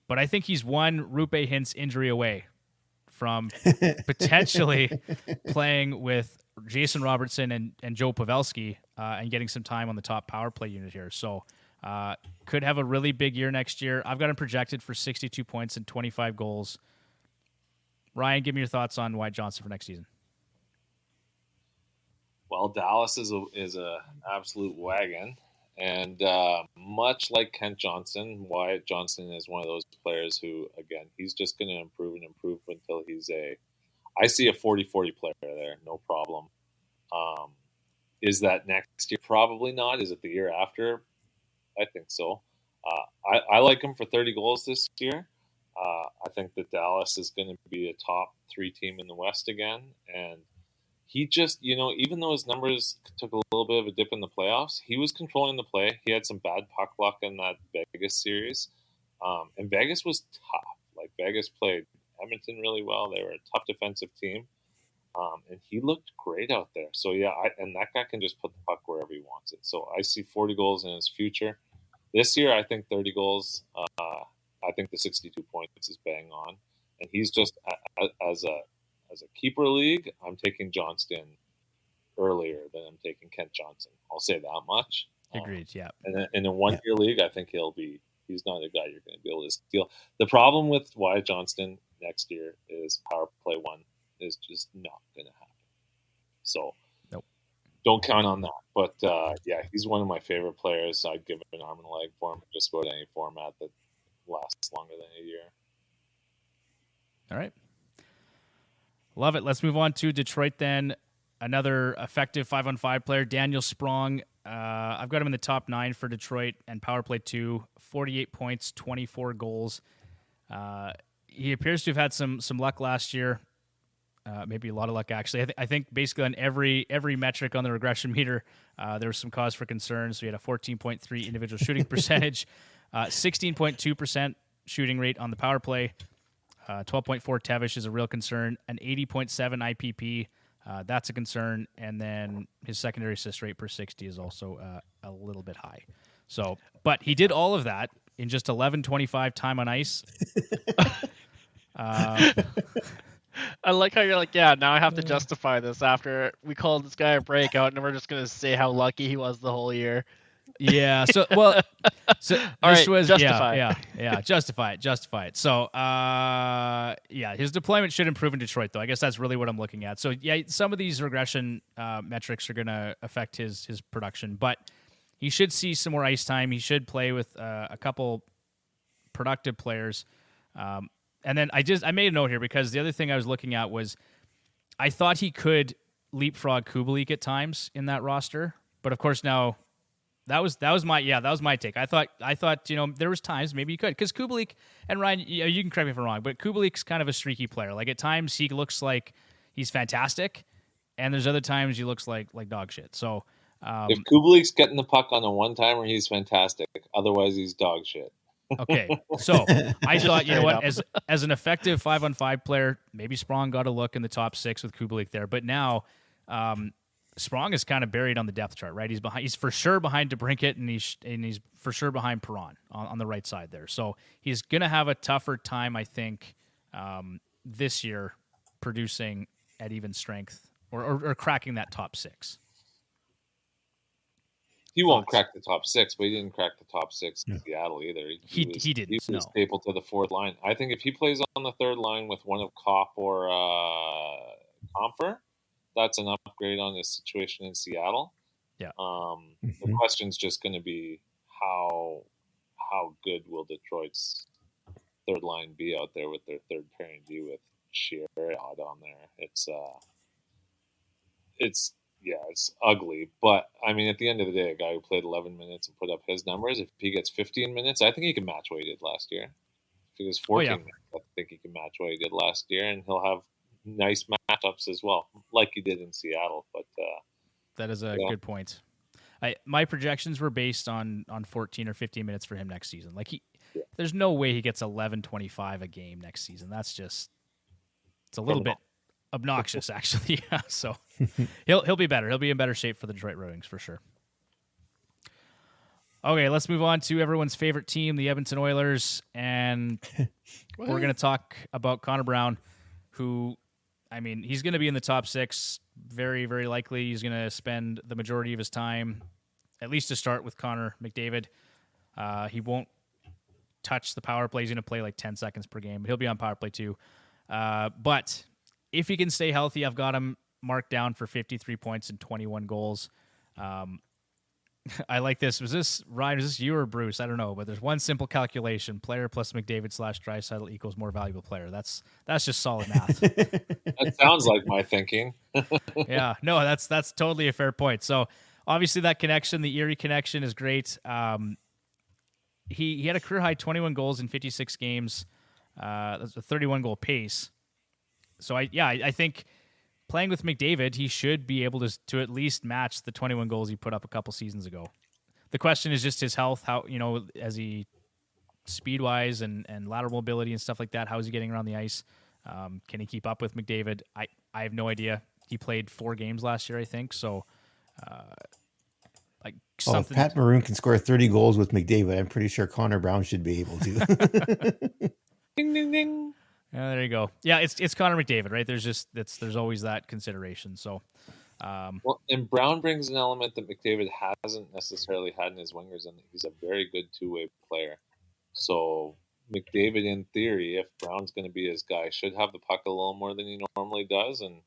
But I think he's one Roope Hintz injury away from potentially playing with Jason Robertson and Joe Pavelski and getting some time on the top power play unit here. So could have a really big year next year. I've got him projected for 62 points and 25 goals. Ryan, give me your thoughts on Wyatt Johnston for next season. Well, Dallas is a absolute wagon, and much like Kent Johnson, Wyatt Johnston is one of those players who, again, he's just going to improve until he's I see a 40-40 player there, no problem. Is that next year? Probably not. Is it the year after? I think so. I like him for 30 goals this year. I think that Dallas is going to be a top 3 team in the West again, and he just, even though his numbers took a little bit of a dip in the playoffs, he was controlling the play. He had some bad puck luck in that Vegas series. And Vegas was tough. Like, Vegas played Edmonton really well. They were a tough defensive team. And he looked great out there. So, yeah, and that guy can just put the puck wherever he wants it. So I see 40 goals in his future. This year, I think 30 goals. I think the 62 points is bang on. And he's just, as a keeper league, I'm taking Johnston earlier than I'm taking Kent Johnson. I'll say that much. Agreed, yeah. And in a one-year league, I think he's not a guy you're going to be able to steal. The problem with Wyatt Johnston next year is power play 1 is just not going to happen. So nope. Don't count on that. But, yeah, he's one of my favorite players. I'd give an arm and a leg for him. Just go to any format that lasts longer than a year. All right. Love it. Let's move on to Detroit then. Another effective 5-on-5 player, Daniel Sprong. I've got him in the top 9 for Detroit and power play 2, 48 points, 24 goals. He appears to have had some luck last year. Maybe a lot of luck, actually. I think basically on every metric on the regression meter, there was some cause for concern. So he had a 14.3 individual shooting percentage, 16.2% shooting rate on the power play. 12.4 Tevish is a real concern. An 80.7 IPP, that's a concern. And then his secondary assist rate per 60 is also a little bit high. So, but he did all of that in just 11:25 time on ice. I like how you're like, yeah, now I have to justify this after we called this guy a breakout, and we're just going to say how lucky he was the whole year. Yeah. So this right, was justify. Yeah. Justify it. So yeah, his deployment should improve in Detroit, though. I guess that's really what I'm looking at. So yeah, some of these regression metrics are going to affect his production, but he should see some more ice time. He should play with a couple productive players. And then I made a note here because the other thing I was looking at was I thought he could leapfrog Kubalik at times in that roster, but of course now. That was my take. I thought there was times maybe you could, because Kubalik and Ryan, you can correct me if I'm wrong, but Kubalik's kind of a streaky player. Like at times he looks like he's fantastic, and there's other times he looks like dog shit. So if Kubalik's getting the puck on a one-timer, he's fantastic. Otherwise, he's dog shit. Okay, so I thought, you know what, as an effective 5-on-5 player, maybe Sprong got a look in the top 6 with Kubalik there, but now. Sprong is kind of buried on the depth chart, right? He's for sure behind DeBrincat, and he's for sure behind Perron on the right side there. So he's going to have a tougher time, I think, this year producing at even strength or cracking that top 6. He won't Thoughts? crack the top 6, but he didn't crack the top 6 in Seattle either. He was didn't. was No. staple to the fourth line. I think if he plays on the third line with one of Kopp or Comfer, that's an upgrade on his situation in Seattle. Yeah. The question's just going to be how good will Detroit's third line be out there with their third pairing D with Shearer on there. It's ugly, but I mean, at the end of the day, a guy who played 11 minutes and put up his numbers, if he gets 15 minutes, I think he can match what he did last year. If he was 14 minutes, I think he can match what he did last year, and he'll have nice matchups as well, like he did in Seattle. But that is a good point. My projections were based on 14 or 15 minutes for him next season. Like there's no way he gets 11-25 a game next season. That's just it's a little bit obnoxious, actually. Yeah, so he'll be better. He'll be in better shape for the Detroit Red Wings for sure. Okay, let's move on to everyone's favorite team, the Edmonton Oilers, and we're going to talk about Connor Brown, who, I mean, he's going to be in the top 6, very, very likely. He's going to spend the majority of his time, at least to start, with Connor McDavid. He won't touch the power play. He's going to play like 10 seconds per game, but he'll be on power play too. But if he can stay healthy, I've got him marked down for 53 points and 21 goals. I like this. Was this Ryan? Was this you or Bruce? I don't know, but there's one simple calculation: player plus McDavid / Draisaitl equals more valuable player. That's just solid math. That sounds like my thinking. Yeah, no, that's totally a fair point. So obviously that connection, the Erie connection, is great. He had a career high 21 goals in 56 games. That's a 31 goal pace. So I think playing with McDavid, he should be able to at least match the 21 goals he put up a couple seasons ago. The question is just his health, how, as he speed-wise and lateral mobility and stuff like that, how is he getting around the ice? Can he keep up with McDavid? I have no idea. He played 4 games last year, I think, so if Pat Maroon can score 30 goals with McDavid, I'm pretty sure Connor Brown should be able to. Ding, ding, ding. Yeah, there you go. Yeah, it's Connor McDavid, right? There's always that consideration. So, well, and Brown brings an element that McDavid hasn't necessarily had in his wingers, and he's a very good two-way player. So McDavid, in theory, if Brown's going to be his guy, should have the puck a little more than he normally does. And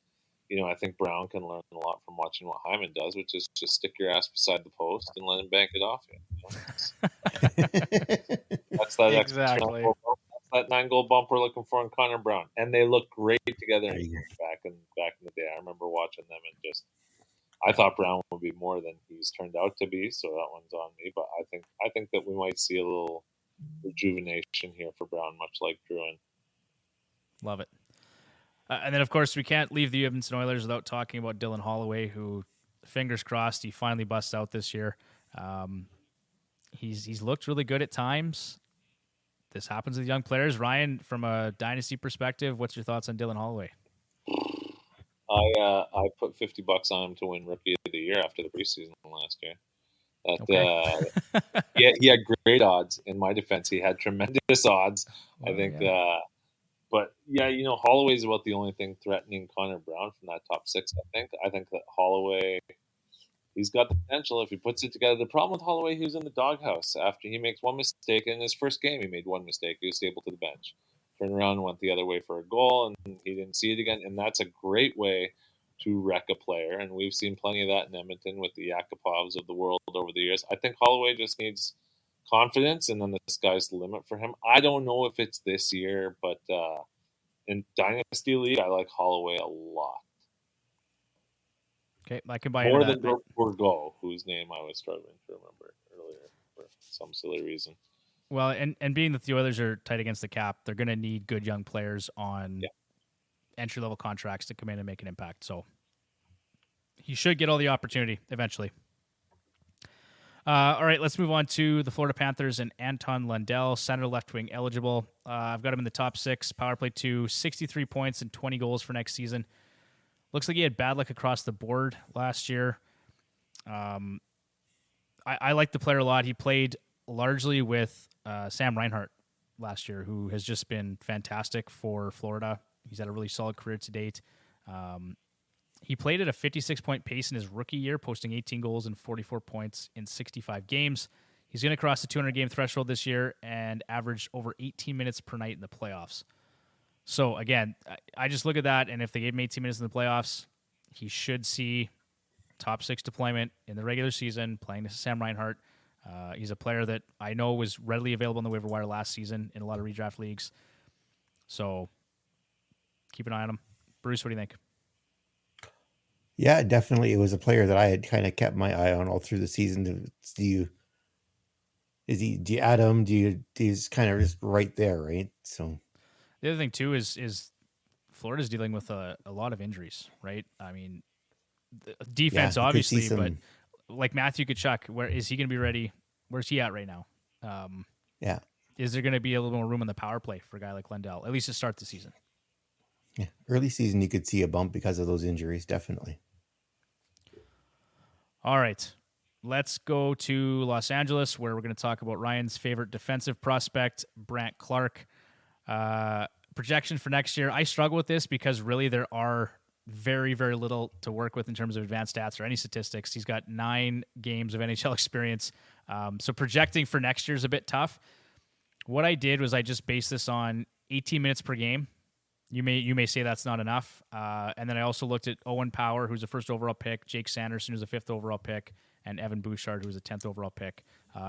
I think Brown can learn a lot from watching what Hyman does, which is just stick your ass beside the post and let him bank it off you. That's that exactly. That 9-goal bump we're looking for in Connor Brown, and they look great together back in the day. I remember watching them, and I thought Brown would be more than he's turned out to be, so that one's on me. But I think that we might see a little rejuvenation here for Brown, much like Drouin. Love it. And then, of course, we can't leave the Edmonton Oilers without talking about Dylan Holloway, who, fingers crossed, he finally busts out this year. He's looked really good at times. This happens with young players. Ryan, from a Dynasty perspective, what's your thoughts on Dylan Holloway? I put $50 on him to win Rookie of the Year after the preseason last year. He had great odds. In my defense, he had tremendous odds. I think. Yeah. But Holloway's about the only thing threatening Connor Brown from that top 6. I think that Holloway, he's got the potential if he puts it together. The problem with Holloway, he was in the doghouse after he makes one mistake. In his first game, he made one mistake. He was stable to the bench. Turned around and went the other way for a goal, and he didn't see it again. And that's a great way to wreck a player. And we've seen plenty of that in Edmonton with the Yakupovs of the world over the years. I think Holloway just needs confidence, and then the sky's the limit for him. I don't know if it's this year, but in Dynasty League, I like Holloway a lot. Okay, I can buy more than Bourgault, whose name I was struggling to remember earlier for some silly reason. Well, and being that the Oilers are tight against the cap, they're going to need good young players on entry-level contracts to come in and make an impact. So he should get all the opportunity eventually. All right, let's move on to the Florida Panthers and Anton Lundell, center left wing eligible. I've got him in the top 6, power play 2, 63 points and 20 goals for next season. Looks like he had bad luck across the board last year. I like the player a lot. He played largely with Sam Reinhart last year, who has just been fantastic for Florida. He's had a really solid career to date. He played at a 56-point pace in his rookie year, posting 18 goals and 44 points in 65 games. He's going to cross the 200-game threshold this year and average over 18 minutes per night in the playoffs. So, again, I just look at that, and if they gave him 18 minutes in the playoffs, he should see top 6 deployment in the regular season, playing to Sam Reinhart. He's a player that I know was readily available on the waiver wire last season in a lot of redraft leagues. So, keep an eye on him. Bruce, what do you think? Yeah, definitely. It was a player that I had kind of kept my eye on all through the season. Do you add him? He's kind of just right there, right? So the other thing too is Florida's dealing with a lot of injuries, right? I mean, defense obviously, but like Matthew Tkachuk, where is he going to be ready? Where's he at right now? Yeah. Is there going to be a little more room in the power play for a guy like Lundell, at least to start the season? Yeah, early season you could see a bump because of those injuries, definitely. All right, let's go to Los Angeles, where we're going to talk about Ryan's favorite defensive prospect, Brandt Clarke. Projection for next year, I struggle with this because really there are very, very little to work with in terms of advanced stats or any statistics. He's got 9 games of NHL experience, so projecting for next year is a bit tough. What I did was I just based this on 18 minutes per game. You may say that's not enough. And then I also looked at Owen Power, who's a first overall pick, Jake Sanderson, who's a 5th overall pick, and Evan Bouchard, who's a 10th overall pick,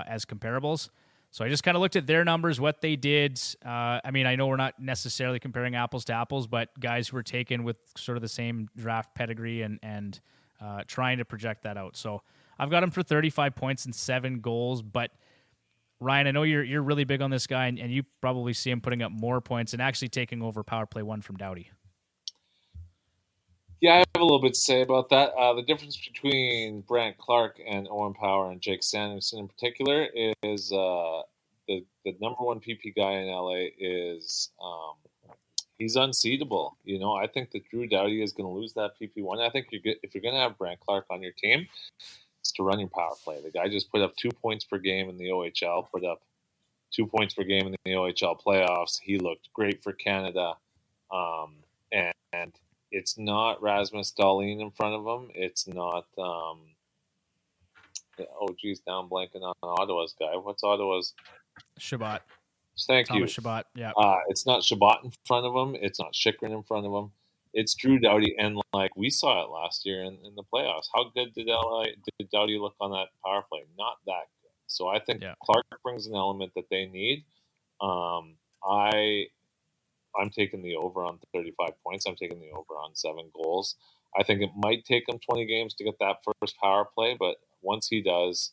as comparables. So I just kind of looked at their numbers, what they did. I mean, I know we're not necessarily comparing apples to apples, but guys who were taken with sort of the same draft pedigree and trying to project that out. So I've got him for 35 points and 7 goals, but Ryan, I know you're really big on this guy, and you probably see him putting up more points and actually taking over power play 1 from Doughty. Yeah, I have a little bit to say about that. The difference between Brandt Clarke and Owen Power and Jake Sanderson in particular is the number 1 PP guy in LA is he's unseatable. You know, I think that Drew Doughty is going to lose that PP1. I think if you're going to have Brandt Clarke on your team, it's to run your power play. The guy just put up 2 points per game in the OHL, put up 2 points per game in the OHL playoffs. He looked great for Canada. And it's not Rasmus Dahlin in front of him. It's not, now I'm blanking on Ottawa's guy. What's Ottawa's? Shabbat. Thank you. Thomas Shabbat, yeah. It's not Shabbat in front of him. It's not Chychrun in front of him. It's Drew Doughty, and like we saw it last year in the playoffs. How good did Doughty look on that power play? Not that good. So I think Clarke brings an element that they need. I'm taking the over on 35 points. I'm taking the over on 7 goals. I think it might take him 20 games to get that first power play, but once he does,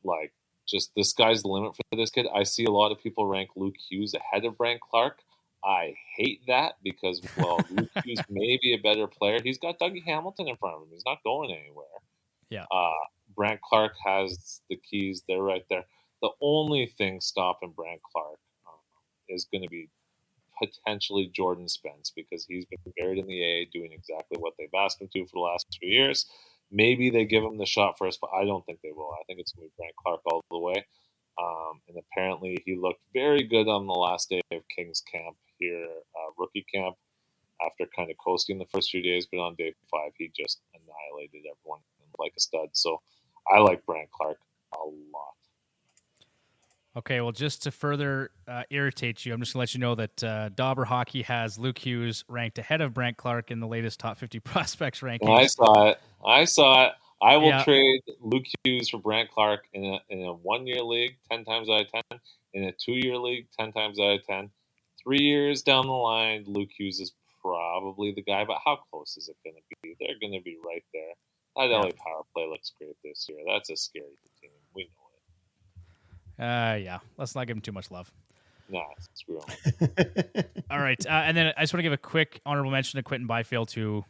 like, just the sky's the limit for this kid. I see a lot of people rank Luke Hughes ahead of Brandt Clarke. I hate that because, well, Luke Hughes may be a better player. He's got Dougie Hamilton in front of him. He's not going anywhere. Yeah. Brandt Clarke has the keys. They're right there. The only thing stopping Brandt Clarke is going to be potentially Jordan Spence because he's been buried in the A, doing exactly what they've asked him to for the last few years. Maybe they give him the shot first, but I don't think they will. I think it's going to be Brandt Clarke all the way. And apparently he looked very good on the last day of Kings camp here, rookie camp, after kind of coasting the first few days. But on day 5, he just annihilated everyone like a stud. So I like Brandt Clarke a lot. Okay, well, just to further irritate you, I'm just going to let you know that Dauber Hockey has Luke Hughes ranked ahead of Brandt Clarke in the latest top 50 prospects rankings. I saw it. I will trade Luke Hughes for Brandt Clarke in a 1-year league 10 times out of 10, in a 2-year league 10 times out of 10. 3 years down the line, Luke Hughes is probably the guy, but how close is it going to be? They're going to be right there. That LA power play looks great this year. That's a scary team. We know it. Yeah. Let's not give him too much love. Nah, screw him. All right. And then I just want to give a quick honorable mention to Quentin Byfield, who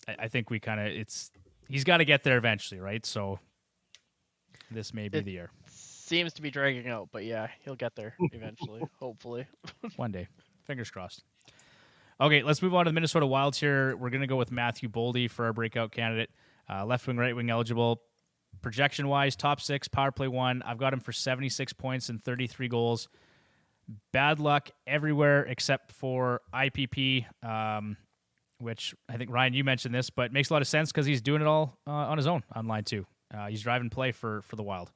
I think we kind of, he's got to get there eventually, right? So this may be the year. Seems to be dragging out, but yeah, he'll get there eventually, hopefully. One day. Fingers crossed. Okay, let's move on to the Minnesota Wild here. We're going to go with Matthew Boldy for our breakout candidate. Left wing, right wing eligible. Projection-wise, top 6, power play 1. I've got him for 76 points and 33 goals. Bad luck everywhere except for IPP. which I think, Ryan, you mentioned this, but it makes a lot of sense because he's doing it all on his own on line 2. He's driving play for the Wild.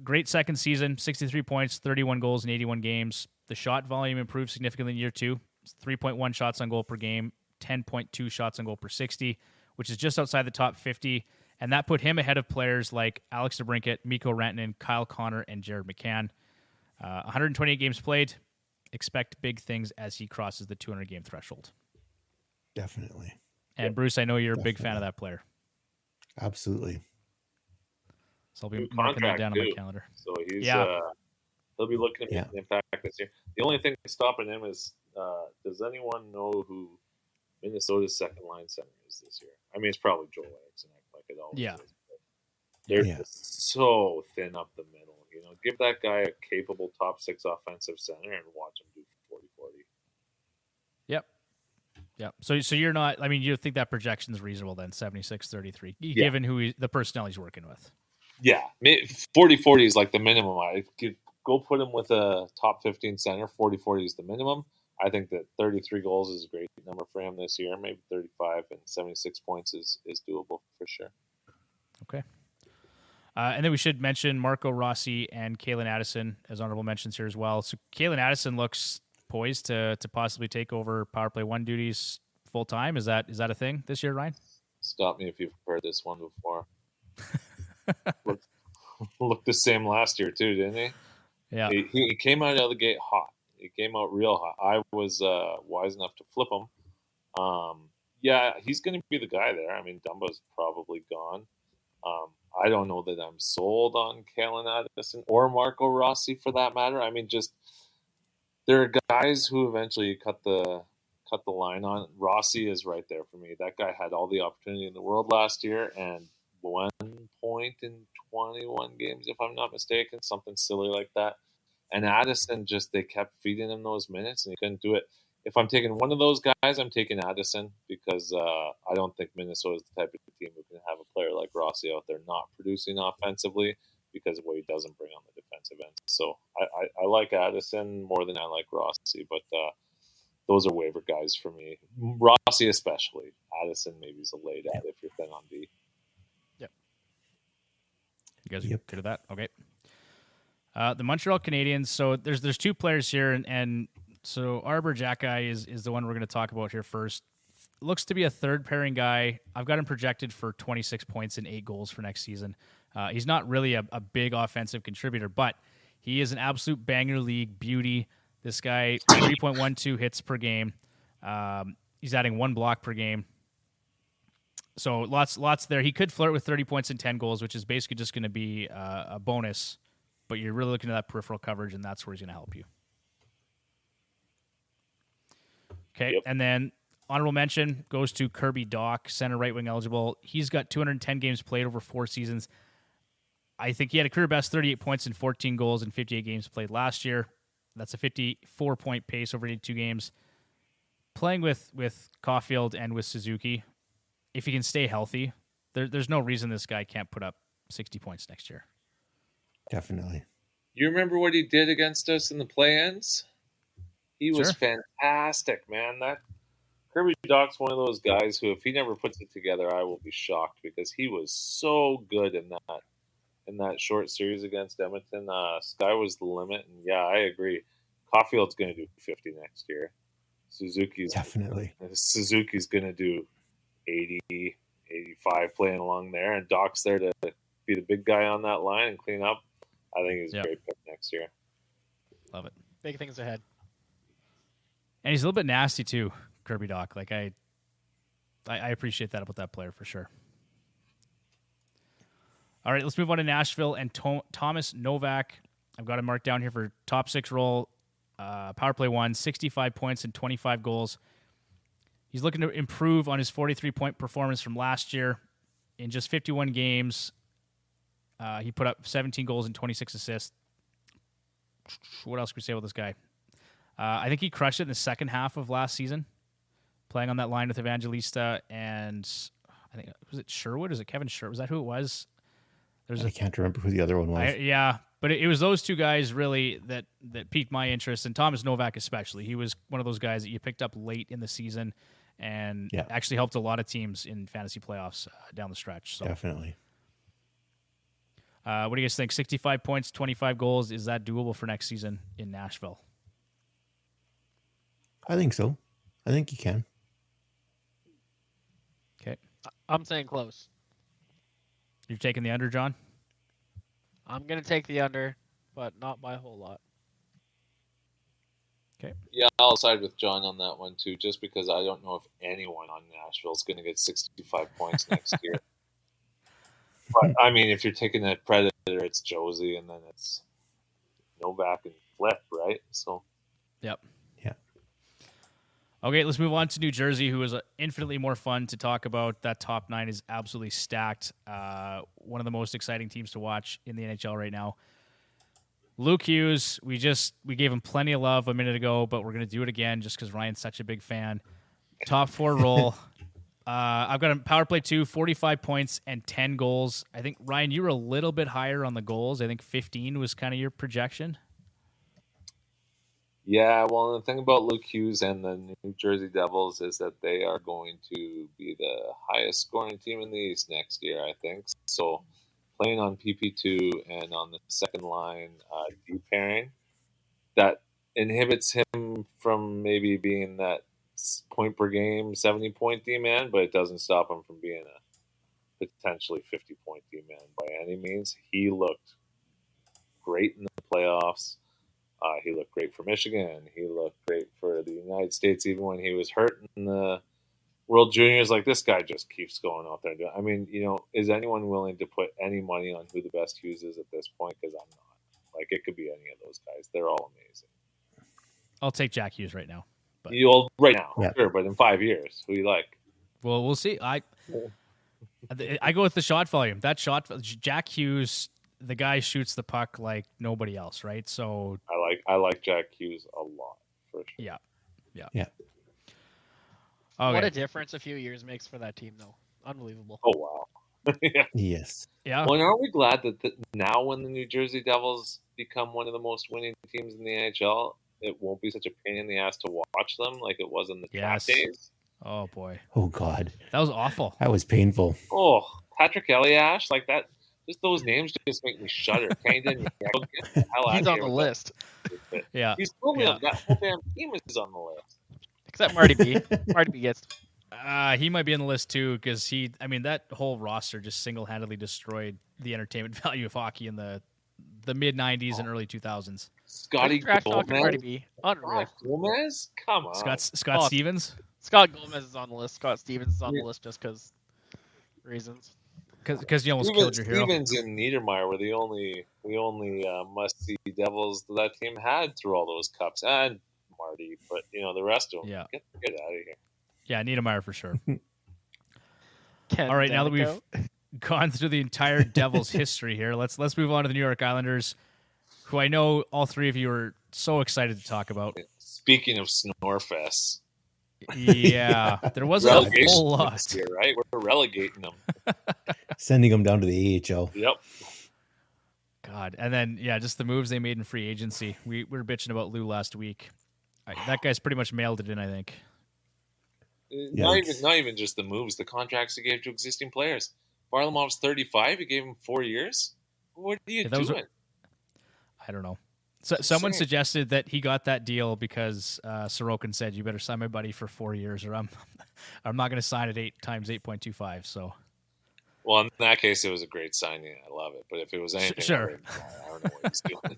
Great second season, 63 points, 31 goals in 81 games. The shot volume improved significantly in year 2. 3.1 shots on goal per game, 10.2 shots on goal per 60, which is just outside the top 50. And that put him ahead of players like Alex DeBrincat, Mikko Rantanen, Kyle Connor, and Jared McCann. 128 games played. Expect big things as he crosses the 200-game threshold. Definitely. And Bruce, I know you're a big fan of that player. Absolutely. So I'll be marking that down on my calendar. So he'll be looking at the impact this year. The only thing stopping him is, does anyone know who Minnesota's second line center is this year? I mean, it's probably Joel Eriksson, like it always is. They're just so thin up the middle. Give that guy a capable top 6 offensive center and watch him do 40-40. Yep. So you're not. I mean, you think that projection is reasonable then? 76-33, given the personnel he's working with. Yeah, 40-40 is like the minimum. I could go put him with a top 15 center. 40-40 is the minimum. I think that 33 goals is a great number for him this year. Maybe 35 and 76 points is doable for sure. Okay. And then we should mention Marco Rossi and Kalen Addison as honorable mentions here as well. So Kalen Addison looks poised to possibly take over power play 1 duties full time. Is that a thing this year, Ryan? Stop me if you've heard this one before. Looked the same last year too, didn't he? Yeah. He came out of the gate hot. He came out real hot. I was wise enough to flip him. He's going to be the guy there. I mean, Dumba's probably gone. I don't know that I'm sold on Kalen Addison or Marco Rossi for that matter. I mean, just there are guys who eventually cut the line on. Rossi is right there for me. That guy had all the opportunity in the world last year, and 1 point in 21 games, if I'm not mistaken, something silly like that. And Addison, they kept feeding him those minutes, and he couldn't do it. If I'm taking one of those guys, I'm taking Addison because I don't think Minnesota is the type of team who can have a player like Rossi out there not producing offensively because of what he doesn't bring on the defensive end. So I like Addison more than I like Rossi, but those are waiver guys for me. Rossi especially. Addison maybe is a late ad if you're thin on D. Yep. You guys are good at that? Okay. The Montreal Canadiens. So there's 2 players here, and so Arbor Jacki is the one we're going to talk about here first. Looks to be a third pairing guy. I've got him projected for 26 points and 8 goals for next season. He's not really a big offensive contributor, but he is an absolute banger league beauty. This guy, 3.12 hits per game. He's adding 1 block per game. So lots there. He could flirt with 30 points and 10 goals, which is basically just going to be a bonus, but you're really looking at that peripheral coverage, and that's where he's going to help you. Okay, And then honorable mention goes to Kirby Dach, center right wing eligible. He's got 210 games played over 4 seasons. I think he had a career best 38 points and 14 goals in 58 games played last year. That's a 54-point pace over 82 games. Playing with Caulfield and with Suzuki, if he can stay healthy, there's no reason this guy can't put up 60 points next year. Definitely. You remember what he did against us in the play-ins? He was fantastic, man. That Kirby Dach's one of those guys who, if he never puts it together, I will be shocked because he was so good in that short series against Edmonton. Sky was the limit, and I agree. Caulfield's going to do 50 next year. Suzuki's going to do 80, 85 playing along there, and Dach's there to be the big guy on that line and clean up. I think he's a great pick next year. Love it. Big things ahead. And he's a little bit nasty too, Kirby Dach. Like I appreciate that about that player for sure. All right, let's move on to Nashville and Thomas Novak. I've got him marked down here for top 6 role, power play 1, 65 points and 25 goals. He's looking to improve on his 43-point performance from last year. In just 51 games, he put up 17 goals and 26 assists. What else can we say about this guy? I think he crushed it in the second half of last season, playing on that line with Evangelista and I think, was it Sherwood? Was it Kevin Sherwood? Was that who it was? I can't remember who the other one was. But it was those 2 guys really that piqued my interest, and Thomas Novak especially. He was one of those guys that you picked up late in the season, and Yeah. actually helped a lot of teams in fantasy playoffs down the stretch. So, Definitely. what do you guys think? 65 points, 25 goals. Is that doable for next season in Nashville? I think so. I think you can. Okay. I'm saying close. You're taking the under, John? I'm going to take the under, but not by a whole lot. Okay. Yeah, I'll side with John on that one too, just because I don't know if anyone on Nashville is going to get 65 points next year. But I mean, if you're taking a Predator, it's Josie, and then it's Novak and Flip, right? So, Yep. Yeah. Okay, let's move on to New Jersey, who is infinitely more fun to talk about. That top 9 is absolutely stacked. One of the most exciting teams to watch in the NHL right now. Luke Hughes, we gave him plenty of love a minute ago, but we're going to do it again just because Ryan's such a big fan. Top 4 role. I've got a power play 2, 45 points and 10 goals. I think, Ryan, you were a little bit higher on the goals. I think 15 was kind of your projection. yeah, well, the thing about Luke Hughes and the New Jersey Devils is that they are going to be the highest scoring team in the East next year, I think. So, playing on PP2 and on the second line D pairing, that inhibits him from maybe being that point per game, 70-point D-man, but it doesn't stop him from being a potentially 50-point D-man by any means. He looked great in the playoffs. He looked great for Michigan. He looked great for the United States, even when he was hurt in the World Juniors. Like, this guy just keeps going out there. I mean, is anyone willing to put any money on who the best Hughes is at this point? Because I'm not. Like, it could be any of those guys. They're all amazing. I'll take Jack Hughes right now. But Right now, Yeah. sure, but in 5 years, who do you like? well, we'll see. I go with the shot volume. That shot, Jack Hughes, the guy shoots the puck like nobody else, right? So I like Jack Hughes a lot, for sure. yeah. Yeah. Okay. What a difference a few years makes for that team, though. Unbelievable. Oh, wow. Yeah. Yes. Yeah. Well, and aren't we glad that now when the New Jersey Devils become one of the most winning teams in the NHL, it won't be such a pain in the ass to watch them like it was in the Yes. top days? Oh boy, Oh God, that was awful. that was painful. Oh, Patrick Eliash, like that. Just those names just make me shudder. Get the hell out He's of on here the with list, that. Yeah. He's probably Yeah. that whole damn team is on the list. except Marty B. Marty B gets. He might be on the list too because that whole roster just single-handedly destroyed the entertainment value of hockey in the mid '90s and early 2000s. Scotty Trash talking Marty Gomez. B. Unreal. Gomez? Come on. Scott Oh. Stevens, Scott Gomez is on the list. Scott Stevens is on the list just because reasons. because you almost killed your hero. Stevens and Niedermeyer were the only must-see Devils that team had through all those cups, and Marty, but the rest of them, Yeah. get out of here. Yeah, Niedermeyer for sure. Ken All right, now that Danico. we've gone through the entire Devils history here, let's move on to the New York Islanders, who I know all three of you are so excited to talk about. Speaking of Snorefest, Yeah, there wasn't a relegation whole lot. this year, right? We're relegating them. Sending them down to the AHL. Yep. God, and then just the moves they made in free agency. We were bitching about Lou last week. That guy's pretty much mailed it in, I think. Not even just the moves, the contracts he gave to existing players. Varlamov's 35. He gave him 4 years. What are you doing? I don't know. So, someone suggested that he got that deal because Sorokin said, "You better sign my buddy for 4 years, or I'm not going to sign at 8 times 8.25." So, well, in that case, it was a great signing. I love it. But if it was anything, Sure. I don't know what he's doing.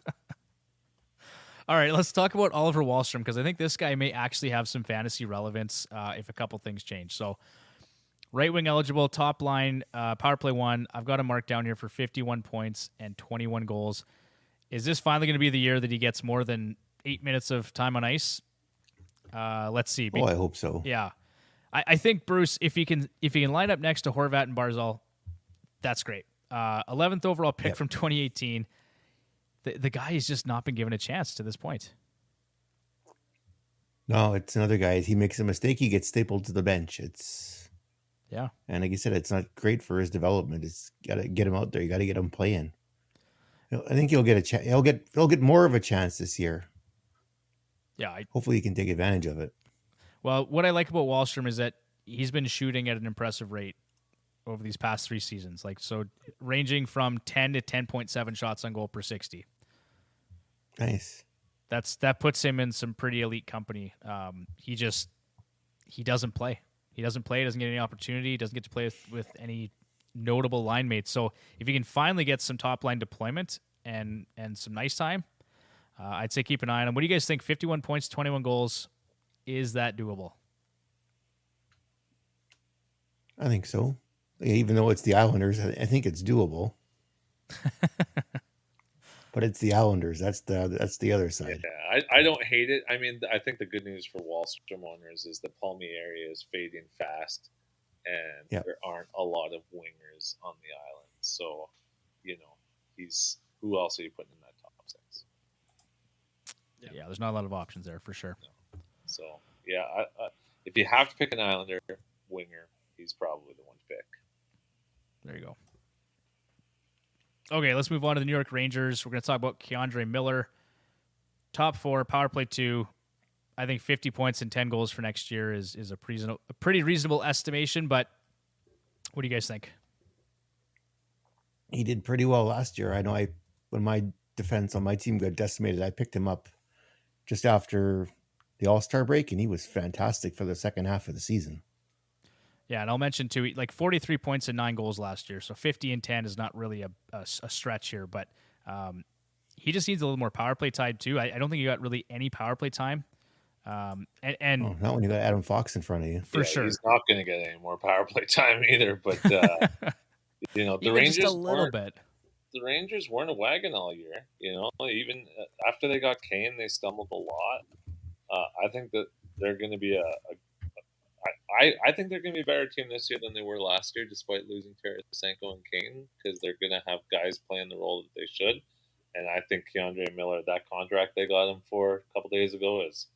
all right, let's talk about Oliver Wahlstrom because I think this guy may actually have some fantasy relevance if a couple things change. So, right wing eligible, top line, power play 1. I've got him marked down here for 51 points and 21 goals. Is this finally going to be the year that he gets more than 8 minutes of time on ice? Let's see. Oh, I hope so. Yeah, I think Bruce, if he can line up next to Horvat and Barzal, that's great. 11th overall pick from 2018. The guy has just not been given a chance to this point. No, it's another guy. He makes a mistake, he gets stapled to the bench. And like you said, it's not great for his development. It's got to get him out there. You got to get him playing. I think he'll get a chance. He'll get more of a chance this year. Yeah. Hopefully, he can take advantage of it. Well, what I like about Wahlstrom is that he's been shooting at an impressive rate over these past 3 seasons. So ranging from 10 to 10.7 shots on goal per 60. Nice. That puts him in some pretty elite company. He doesn't play. He doesn't play. He doesn't get any opportunity. He doesn't get to play with any notable line mates. So if he can finally get some top line deployment and some nice time, I'd say keep an eye on him. What do you guys think? 51 points, 21 goals. Is that doable? I think so. Even though it's the Islanders, I think it's doable. But it's the Islanders. That's the other side. Yeah, I don't hate it. I mean, I think the good news for Wahlstrom owners is the Palmieri is fading fast, and there aren't a lot of wingers on the island. So, who else are you putting in that top 6? Yeah, there's not a lot of options there for sure. No. So, yeah, if you have to pick an Islander winger, he's probably the one to pick. There you go. Okay, let's move on to the New York Rangers. We're going to talk about Keandre Miller. Top 4, power play 2. I think 50 points and 10 goals for next year is a pretty reasonable estimation, but what do you guys think? He did pretty well last year. I know when my defense on my team got decimated, I picked him up just after the All-Star break, and he was fantastic for the second half of the season. Yeah, and I'll mention too, 43 points and 9 goals last year, so 50 and 10 is not really a stretch here, but he just needs a little more power play time too. I don't think he got really any power play time. Not when you got Adam Fox in front of you. For sure. He's not going to get any more power play time either, but the Rangers just a little bit. The Rangers weren't a wagon all year. Even after they got Kane, they stumbled a lot. I think that they're going to be I think they're going to be a better team this year than they were last year, despite losing Tarasenko and Kane, because they're going to have guys playing the role that they should. And I think Keandre Miller, that contract they got him for a couple days ago, is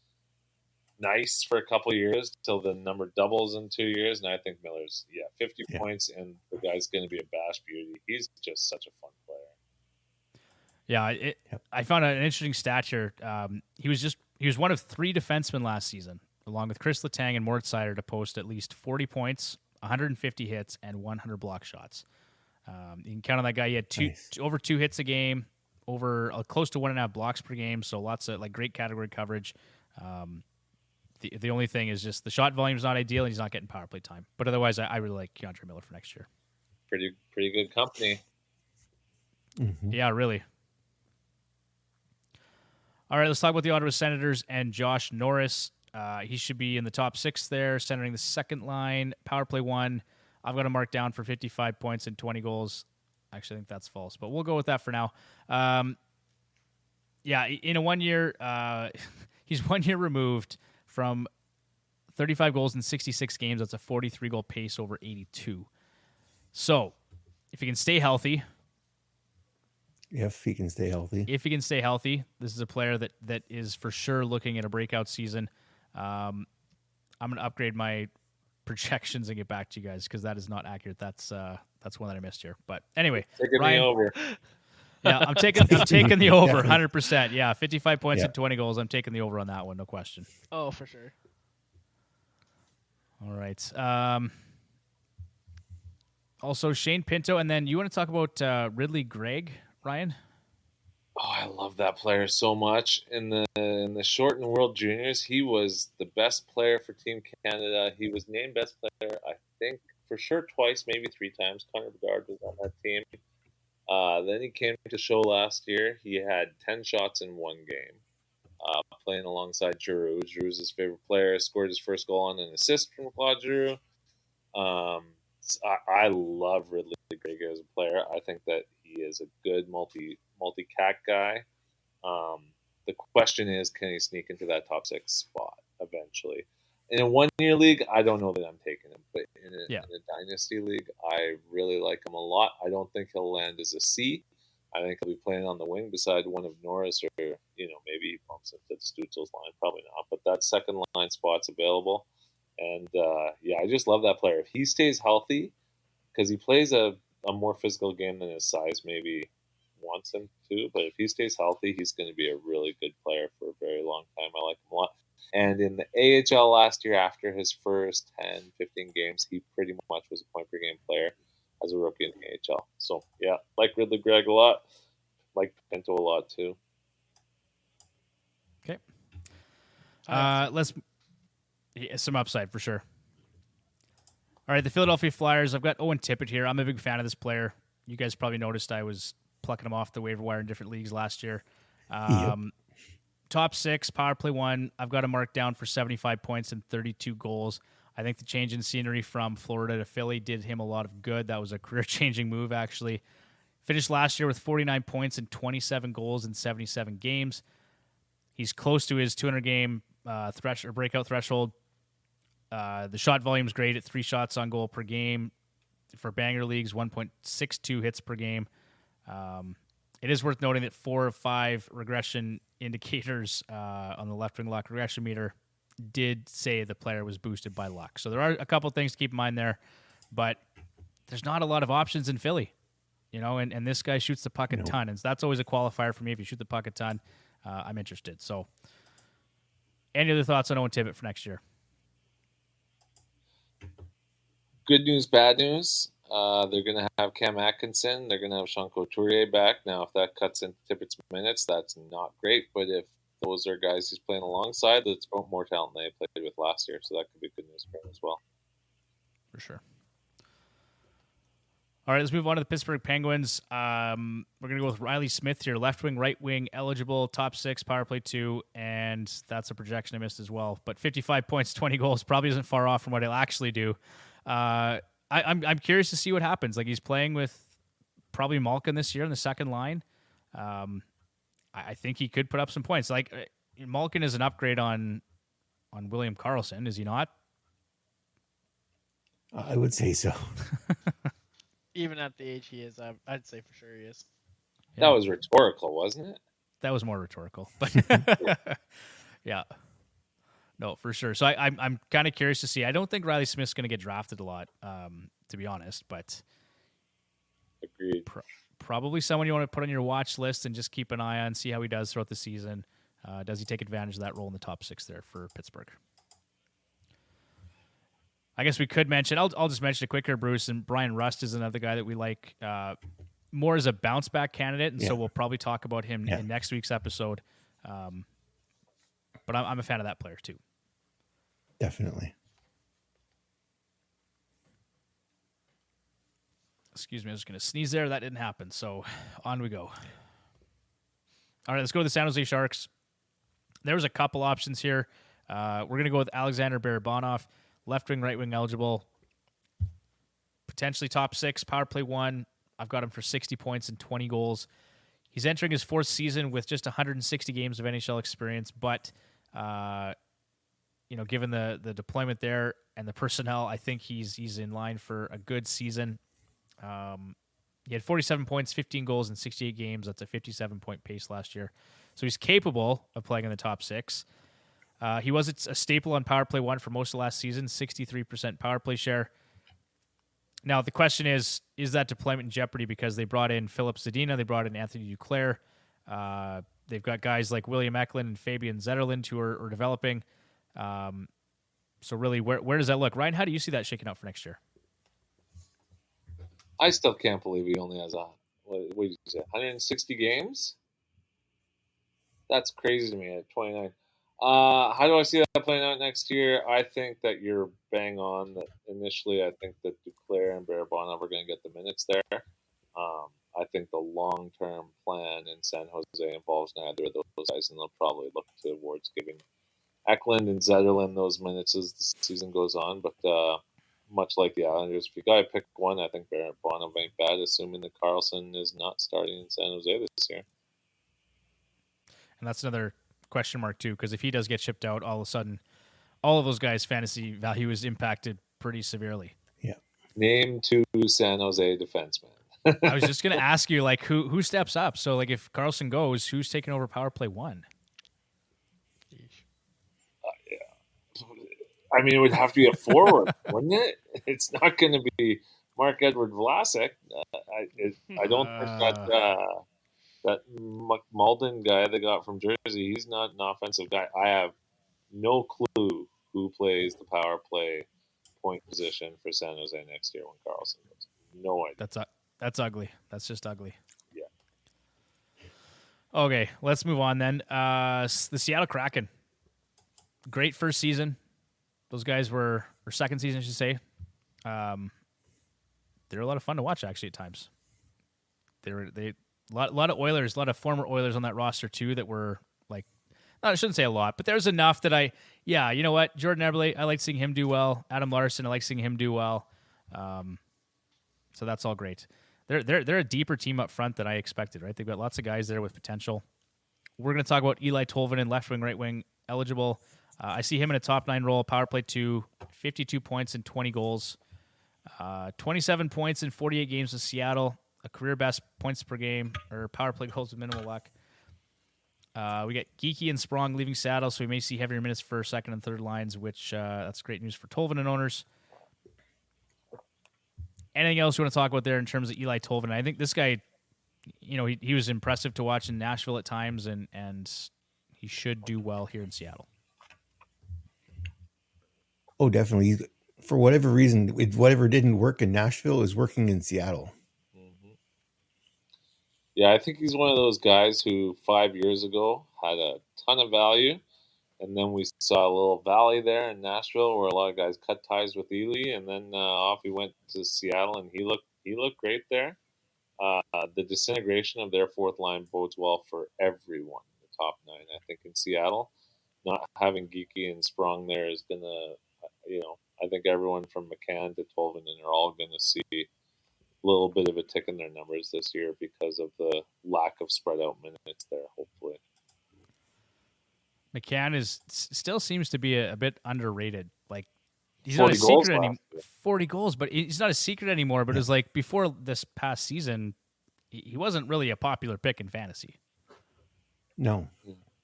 nice for a couple years till the number doubles in 2 years. And I think Miller's 50 points, and the guy's going to be a bash beauty. He's just such a fun player. Yeah, I found an interesting stat here. He was one of 3 defensemen last season, along with Chris Letang and Mort Seider, to post at least 40 points, 150 hits, and 100 block shots. You can count on that guy. He had over 2 hits a game, over close to 1.5 blocks per game, so lots of great category coverage. The only thing is just the shot volume is not ideal, and he's not getting power play time. But otherwise, I really like Keandre Miller for next year. Pretty good company. Mm-hmm. Yeah, really. All right, let's talk about the Ottawa Senators and Josh Norris. He should be in the top 6 there, centering the second line. Power play 1. I've got him marked down for 55 points and 20 goals. Actually, I think that's false, but we'll go with that for now. In a 1 year, he's 1 year removed from 35 goals in 66 games. That's a 43-goal pace over 82. So, if he can stay healthy... If he can stay healthy. This is a player that is for sure looking at a breakout season. I'm going to upgrade my projections and get back to you guys because that is not accurate. That's one that I missed here. But anyway, taking Ryan, the over. Yeah, I'm taking the over 100%. Yeah, 55 points and 20 goals. I'm taking the over on that one, no question. Oh, for sure. All right. Also, Shane Pinto, and then you want to talk about Ridley Gregg, Ryan? Oh, I love that player so much. In the Shortened World Juniors, he was the best player for Team Canada. He was named best player, I think, for sure twice, maybe 3 times. Connor Bedard was on that team. Then he came to show last year. He had 10 shots in 1 game, playing alongside Giroux. Giroux's his favorite player. Scored his first goal on an assist from Claude Giroux. I love Ridley Gregg as a player. I think that he is a good multi-cat guy. The question is, can he sneak into that top 6 spot eventually? In a 1-year league, I don't know that I'm taking him, but in a Dynasty league, I really like him a lot. I don't think he'll land as a C. I think he'll be playing on the wing beside one of Norris, or maybe he bumps into Stutzel's line. Probably not, but that second line spot's available. And I just love that player. If he stays healthy, because he plays a more physical game than his size maybe wants him to, but if he stays healthy, he's going to be a really good player for a very long time. I like him a lot. And in the AHL last year, after his first 10, 15 games, he pretty much was a point-per-game player as a rookie in the AHL. So, yeah, like Ridley Gregg a lot. Like Pinto a lot, too. Okay. Some upside for sure. All right, the Philadelphia Flyers. I've got Owen Tippett here. I'm a big fan of this player. You guys probably noticed I was plucking him off the waiver wire in different leagues last year. Top 6, power play 1. I've got him marked down for 75 points and 32 goals. I think the change in scenery from Florida to Philly did him a lot of good. That was a career-changing move, actually. Finished last year with 49 points and 27 goals in 77 games. He's close to his 200-game breakout threshold. The shot volume is great at 3 shots on goal per game. For banger leagues, 1.62 hits per game. It is worth noting that 4 of 5 regression indicators on the left wing luck regression meter did say the player was boosted by luck. So there are a couple things to keep in mind there, but there's not a lot of options in Philly, and this guy shoots the puck a ton, and that's always a qualifier for me. If you shoot the puck a ton, I'm interested. So any other thoughts on Owen Tippett for next year? Good news, bad news. They're going to have Cam Atkinson. They're going to have Sean Couturier back. Now, if that cuts into Tippett's minutes, that's not great. But if those are guys he's playing alongside, that's more talent than they played with last year. So that could be good news for him as well. For sure. All right, let's move on to the Pittsburgh Penguins. We're going to go with Riley Smith here, left wing, right wing, eligible, top 6, power play 2, and that's a projection I missed as well. But 55 points, 20 goals probably isn't far off from what he'll actually do. I'm curious to see what happens. Like, he's playing with probably Malkin this year in the second line. I think he could put up some points. Like, Malkin is an upgrade on William Karlsson, is he not? I would say so. Even at the age he is, I'd say for sure he is. Yeah. That was rhetorical, wasn't it? That was more rhetorical, but yeah. No, for sure. So I'm kind of curious to see. I don't think Riley Smith's going to get drafted a lot, to be honest, but agreed. Probably someone you want to put on your watch list and just keep an eye on, see how he does throughout the season. Does he take advantage of that role in the top 6 there for Pittsburgh? I guess we could mention, I'll just mention it quicker, Bruce, and Brian Rust is another guy that we like more as a bounce back candidate, and so we'll probably talk about him in next week's episode. But I'm a fan of that player too. Definitely. Excuse me, I was just going to sneeze there. That didn't happen, so on we go. All right, let's go to the San Jose Sharks. There was a couple options here. We're going to go with Alexander Barabanov, left wing, right wing eligible, potentially top 6, power play 1. I've got him for 60 points and 20 goals. He's entering his 4th season with just 160 games of NHL experience, but given the deployment there and the personnel, I think he's in line for a good season. He had 47 points, 15 goals in 68 games. That's a 57-point pace last year. So he's capable of playing in the top 6. He was a staple on power play 1 for most of last season, 63% power play share. Now, the question is that deployment in jeopardy because they brought in Philip Zadina, they brought in Anthony Duclair. They've got guys like William Eklund and Fabian Zetterlund who are developing. So really, where does that look? Ryan, how do you see that shaking out for next year? I still can't believe he only has 160 games? That's crazy to me at 29. How do I see that playing out next year? I think that you're bang on. That initially, I think that Duclair and Barabanov are going to get the minutes there. I think the long-term plan in San Jose involves neither of those guys, and they'll probably look towards giving Eklund and Zetterlund those minutes as the season goes on. But much like the Islanders, if you got to pick one, I think Barabanov ain't bad, assuming that Karlsson is not starting in San Jose this year. And that's another question mark too, because if he does get shipped out, all of a sudden, all of those guys' fantasy value is impacted pretty severely. Yeah. Name 2 San Jose defensemen. I was just going to ask you, like, who steps up? So, like, if Karlsson goes, who's taking over power play 1? I mean, it would have to be a forward, wouldn't it? It's not going to be Mark-Edward Vlasic. I don't think that Malden guy they got from Jersey, he's not an offensive guy. I have no clue who plays the power play point position for San Jose next year when Carlson goes. No idea. That's ugly. That's just ugly. Yeah. Okay, let's move on then. The Seattle Kraken. Great first season. Those guys were, or second season, I should say. They're a lot of fun to watch actually at times. They a lot of Oilers, a lot of former Oilers on that roster too that were like, I shouldn't say a lot, but there's enough that you know what, Jordan Eberle, I like seeing him do well. Adam Larson, I like seeing him do well. So that's all great. They're a deeper team up front than I expected, right? They've got lots of guys there with potential. We're going to talk about Eli Tolvanen, left wing, right wing, eligible. I see him in a top 9 role, power play 2, 52 points and 20 goals. 27 points in 48 games with Seattle, a career best points per game, or power play goals with minimal luck. We got Geeky and Sprong leaving Seattle, so we may see heavier minutes for second and third lines, which that's great news for Tolvanen owners. Anything else you want to talk about there in terms of Eli Tolvanen? I think this guy, he was impressive to watch in Nashville at times, and he should do well here in Seattle. Oh, definitely. For whatever reason, whatever didn't work in Nashville is working in Seattle. Mm-hmm. Yeah, I think he's one of those guys who 5 years ago had a ton of value, and then we saw a little valley there in Nashville where a lot of guys cut ties with Ely, and then off he went to Seattle, and he looked great there. The disintegration of their fourth line bodes well for everyone in the top 9. I think in Seattle, not having Geeky and Sprung there is gonna, I think everyone from McCann to Tolvanen are all going to see a little bit of a tick in their numbers this year because of the lack of spread out minutes there, hopefully. McCann still seems to be a bit underrated. Like, he's not a secret anymore. 40 goals, but he's not a secret anymore. But it was like before this past season, he wasn't really a popular pick in fantasy. No.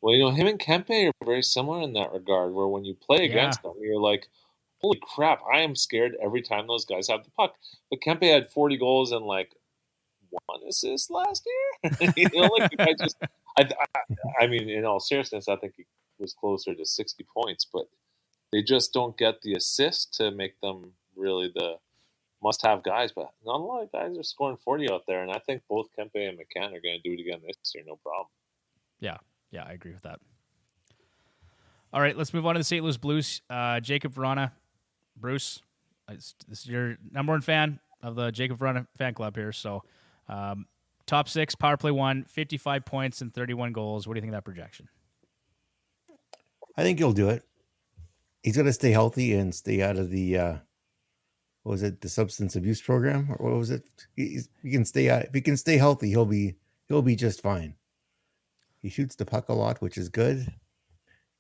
Well, him and Kempe are very similar in that regard, where when you play against them, you're like, holy crap, I am scared every time those guys have the puck. But Kempe had 40 goals and like 1 assist last year. The guy just, I mean, in all seriousness, I think he was closer to 60 points, but they just don't get the assist to make them really the must-have guys. But not a lot of guys are scoring 40 out there, and I think both Kempe and McCann are going to do it again this year, no problem. Yeah, I agree with that. All right, let's move on to the St. Louis Blues. Jacob Vrana. Bruce, this is your number one fan of the Jacob Vrana fan club here. So, top 6, power play 1, 55 points and 31 goals. What do you think of that projection? I think he'll do it. He's got to stay healthy and stay out of the, the substance abuse program, or what was it? He can stay out. If he can stay healthy, he'll be just fine. He shoots the puck a lot, which is good,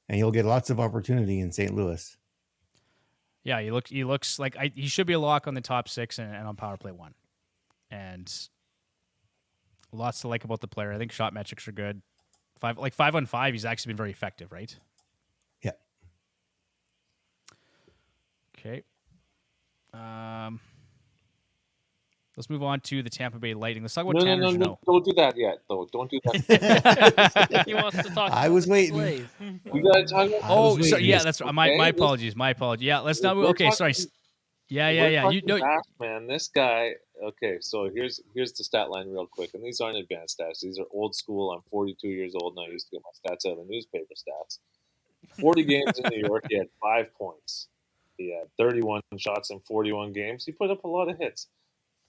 and he'll get lots of opportunity in St. Louis. Yeah, he looks like he should be a lock on the top 6 and on power play 1. And lots to like about the player. I think shot metrics are good. 5-on-5, he's actually been very effective, right? Yeah. Okay. Let's move on to the Tampa Bay Lightning. Let's talk about Tanner Jeannot. No, don't do that yet, though. Don't do that. He wants to talk. I was waiting. We got to talk about. Oh, sorry. Yeah, that's right. My apologies. My apologies. Yeah, let's not. Okay, sorry. Yeah. You know, man, this guy. Okay, so here's the stat line real quick, and these aren't advanced stats. These are old school. I'm 42 years old, and I used to get my stats out of the newspaper stats. 40 games in New York, he had 5 points. He had 31 shots in 41 games. He put up a lot of hits.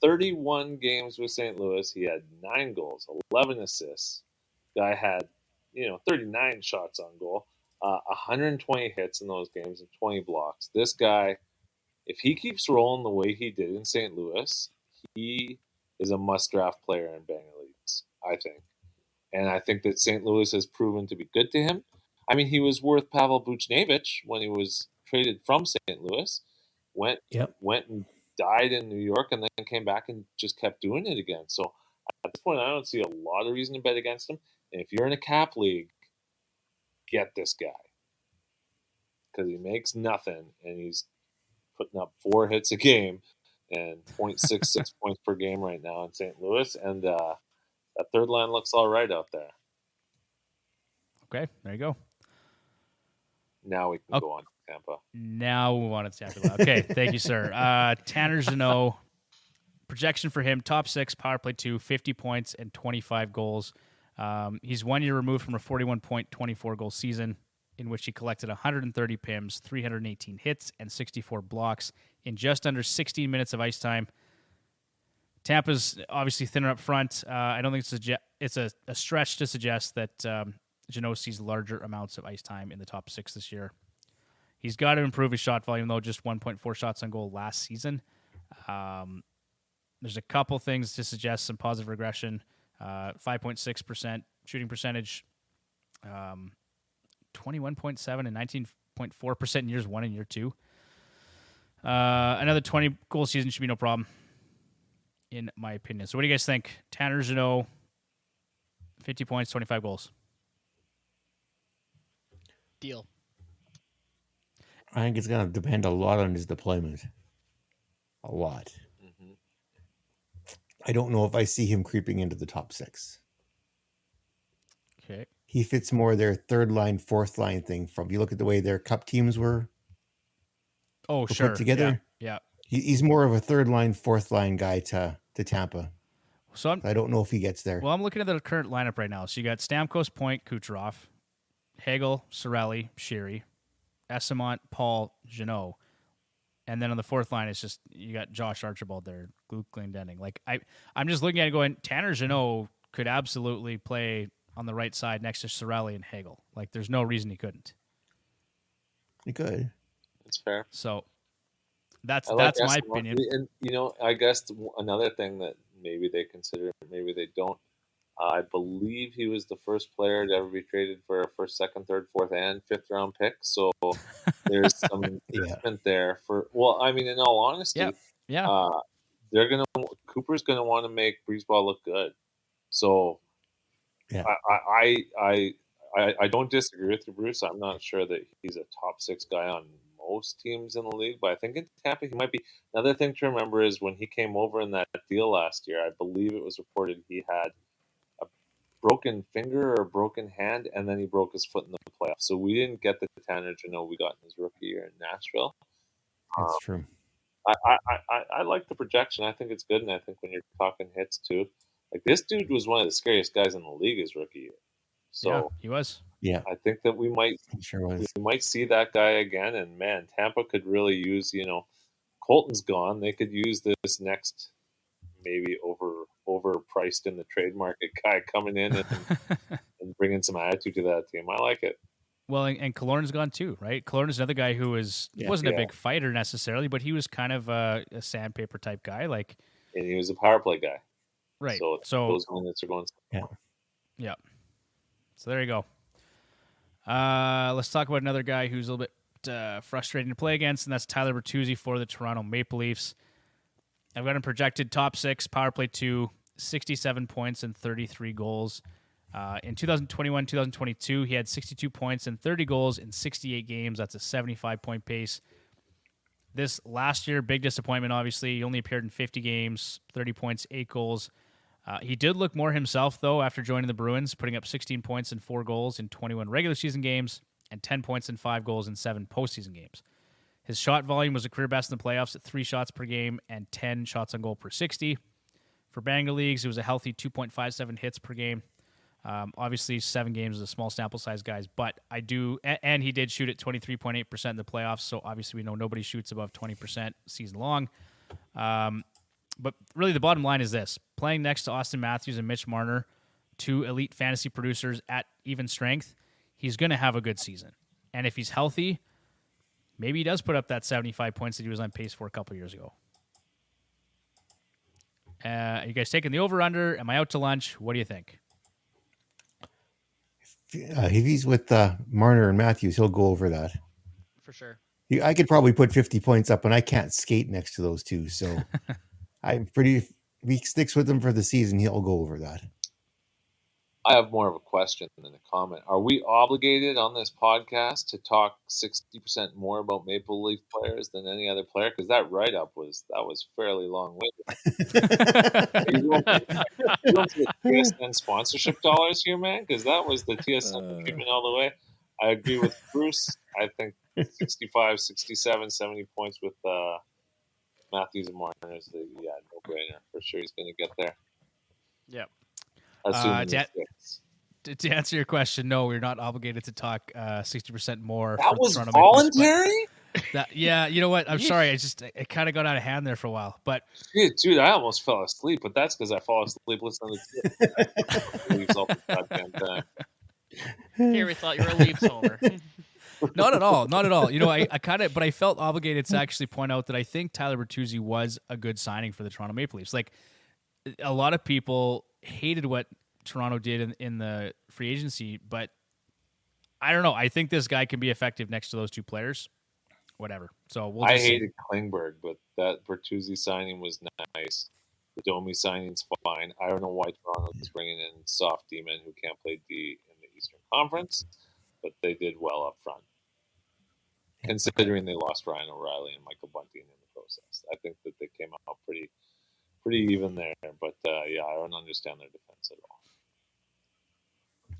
31 games with St. Louis, he had 9 goals, 11 assists. Guy had, 39 shots on goal, 120 hits in those games and 20 blocks. This guy, if he keeps rolling the way he did in St. Louis, he is a must-draft player in banger leagues, I think. And I think that St. Louis has proven to be good to him. I mean, he was worth Pavel Buchnevich when he was traded from St. Louis. Went and died in New York and then came back and just kept doing it again. So at this point, I don't see a lot of reason to bet against him. And if you're in a cap league, get this guy. Because he makes nothing and he's putting up 4 hits a game and 0.66 points per game right now in St. Louis. And that third line looks all right out there. Okay, there you go. Now we can go on to Tampa. Now we want to Tampa. Okay, thank you, sir. Tanner Jeannot, projection for him, top 6, power play 2, 50 points and 25 goals. He's 1 year removed from a 41-point, 24-goal season in which he collected 130 PIMs, 318 hits, and 64 blocks in just under 16 minutes of ice time. Tampa's obviously thinner up front. I don't think it's a stretch to suggest that Jeannot sees larger amounts of ice time in the top 6 this year. He's got to improve his shot volume, though, just 1.4 shots on goal last season. There's a couple things to suggest some positive regression. 5.6% shooting percentage, 21.7 and 19.4% in years 1 and year 2. Another 20-goal season should be no problem, in my opinion. So what do you guys think? Tanner Jeannot, 50 points, 25 goals. Deal. I think it's going to depend a lot on his deployment. A lot. Mm-hmm. I don't know if I see him creeping into the top 6. Okay. He fits more their third line, fourth line thing. From you look at the way their cup teams were Sure. put together. Yeah. He's more of a third line, fourth line guy to Tampa. So I don't know if he gets there. I'm looking at the current lineup right now. So you got Stamkos, Point, Kucherov, Hagel, Cirelli, Sheary, Esamont, Paul, Jeannot. And then on the fourth line, it's just you got Josh Archibald there, Luke Glendening. Like I'm just looking at it going, Tanner Jeannot could absolutely play on the right side next to Cirelli and Hagel. Like there's no reason he couldn't. He could. That's fair. So that's like my Esamont. opinion. And I guess another thing that maybe they consider, maybe they don't. I believe he was the first player to ever be traded for a first, second, third, fourth, and fifth round pick. So there's some investment there for. Well, I mean, in all honesty, Cooper's gonna want to make Breezeball look good. So, I don't disagree with you, Bruce. I'm not sure that he's a top 6 guy on most teams in the league, but I think in Tampa he might be. Another thing to remember is when he came over in that deal last year, I believe it was reported he had broken finger or broken hand, and then he broke his foot in the playoffs. So we didn't get the Tanner Jeannot we got in his rookie year in Nashville. That's true. I like the projection. I think it's good, and I think when you're talking hits too, like this dude was one of the scariest guys in the league his rookie year. So he was. Yeah, I think that we might see that guy again, and man, Tampa could really use. Colton's gone. They could use this next maybe overpriced in the trade market guy coming in and bringing some attitude to that team. I like it. Well, and Killorn's gone too, right? Killorn's another guy who wasn't a big fighter necessarily, but he was kind of a sandpaper type guy. And he was a power play guy. Right. So those minutes are going. Yeah. So there you go. Let's talk about another guy who's a little bit frustrating to play against, and that's Tyler Bertuzzi for the Toronto Maple Leafs. I've got him projected top 6, power play 2, 67 points and 33 goals. In 2021-2022, he had 62 points and 30 goals in 68 games. That's a 75-point pace. This last year, big disappointment, obviously. He only appeared in 50 games, 30 points, 8 goals. He did look more himself, though, after joining the Bruins, putting up 16 points and 4 goals in 21 regular season games and 10 points and 5 goals in 7 postseason games. His shot volume was a career best in the playoffs at 3 shots per game and 10 shots on goal per 60. For Banger Leagues, it was a healthy 2.57 hits per game. Obviously, 7 games is a small sample size, guys, but and he did shoot at 23.8% in the playoffs, so obviously we know nobody shoots above 20% season long. But really the bottom line is this. Playing next to Austin Matthews and Mitch Marner, 2 elite fantasy producers at even strength, he's going to have a good season. And if he's healthy, maybe he does put up that 75 points that he was on pace for a couple years ago. Are you guys taking the over-under? Am I out to lunch? What do you think? If he's with Marner and Matthews, he'll go over that. For sure. I could probably put 50 points up, and I can't skate next to those two. So if he sticks with them for the season, he'll go over that. I have more of a question than a comment. Are we obligated on this podcast to talk 60% more about Maple Leaf players than any other player? Because that write-up was fairly long-winded. You don't get TSN sponsorship dollars here, man? Because that was the TSN treatment all the way. I agree with Bruce. I think 65, 67, 70 points with Matthews and Martin is the no-brainer. For sure he's going to get there. Yep. Assuming to answer your question, no, we're not obligated to talk 60% more. That for was Toronto Maple Leafs, voluntary? Yeah, you know what? I'm sorry. It kind of got out of hand there for a while. But dude, I almost fell asleep. But that's because I fall asleep listening to the Leafs all the goddamn time. Here, we thought you were a Leafs homer. Not at all. Not at all. You know, I kind of, but I felt obligated to actually point out that I think Tyler Bertuzzi was a good signing for the Toronto Maple Leafs. Like, a lot of people hated what Toronto did in the free agency, but I don't know. I think this guy can be effective next to those two players. Whatever. So we'll just hated Klingberg, but that Bertuzzi signing was nice. The Domi signing's fine. I don't know why Toronto is bringing in soft D-men who can't play D in the Eastern Conference, but they did well up front, considering they lost Ryan O'Reilly and Michael Bunting in the process. I think that they came out pretty even there, but I don't understand their defense at all.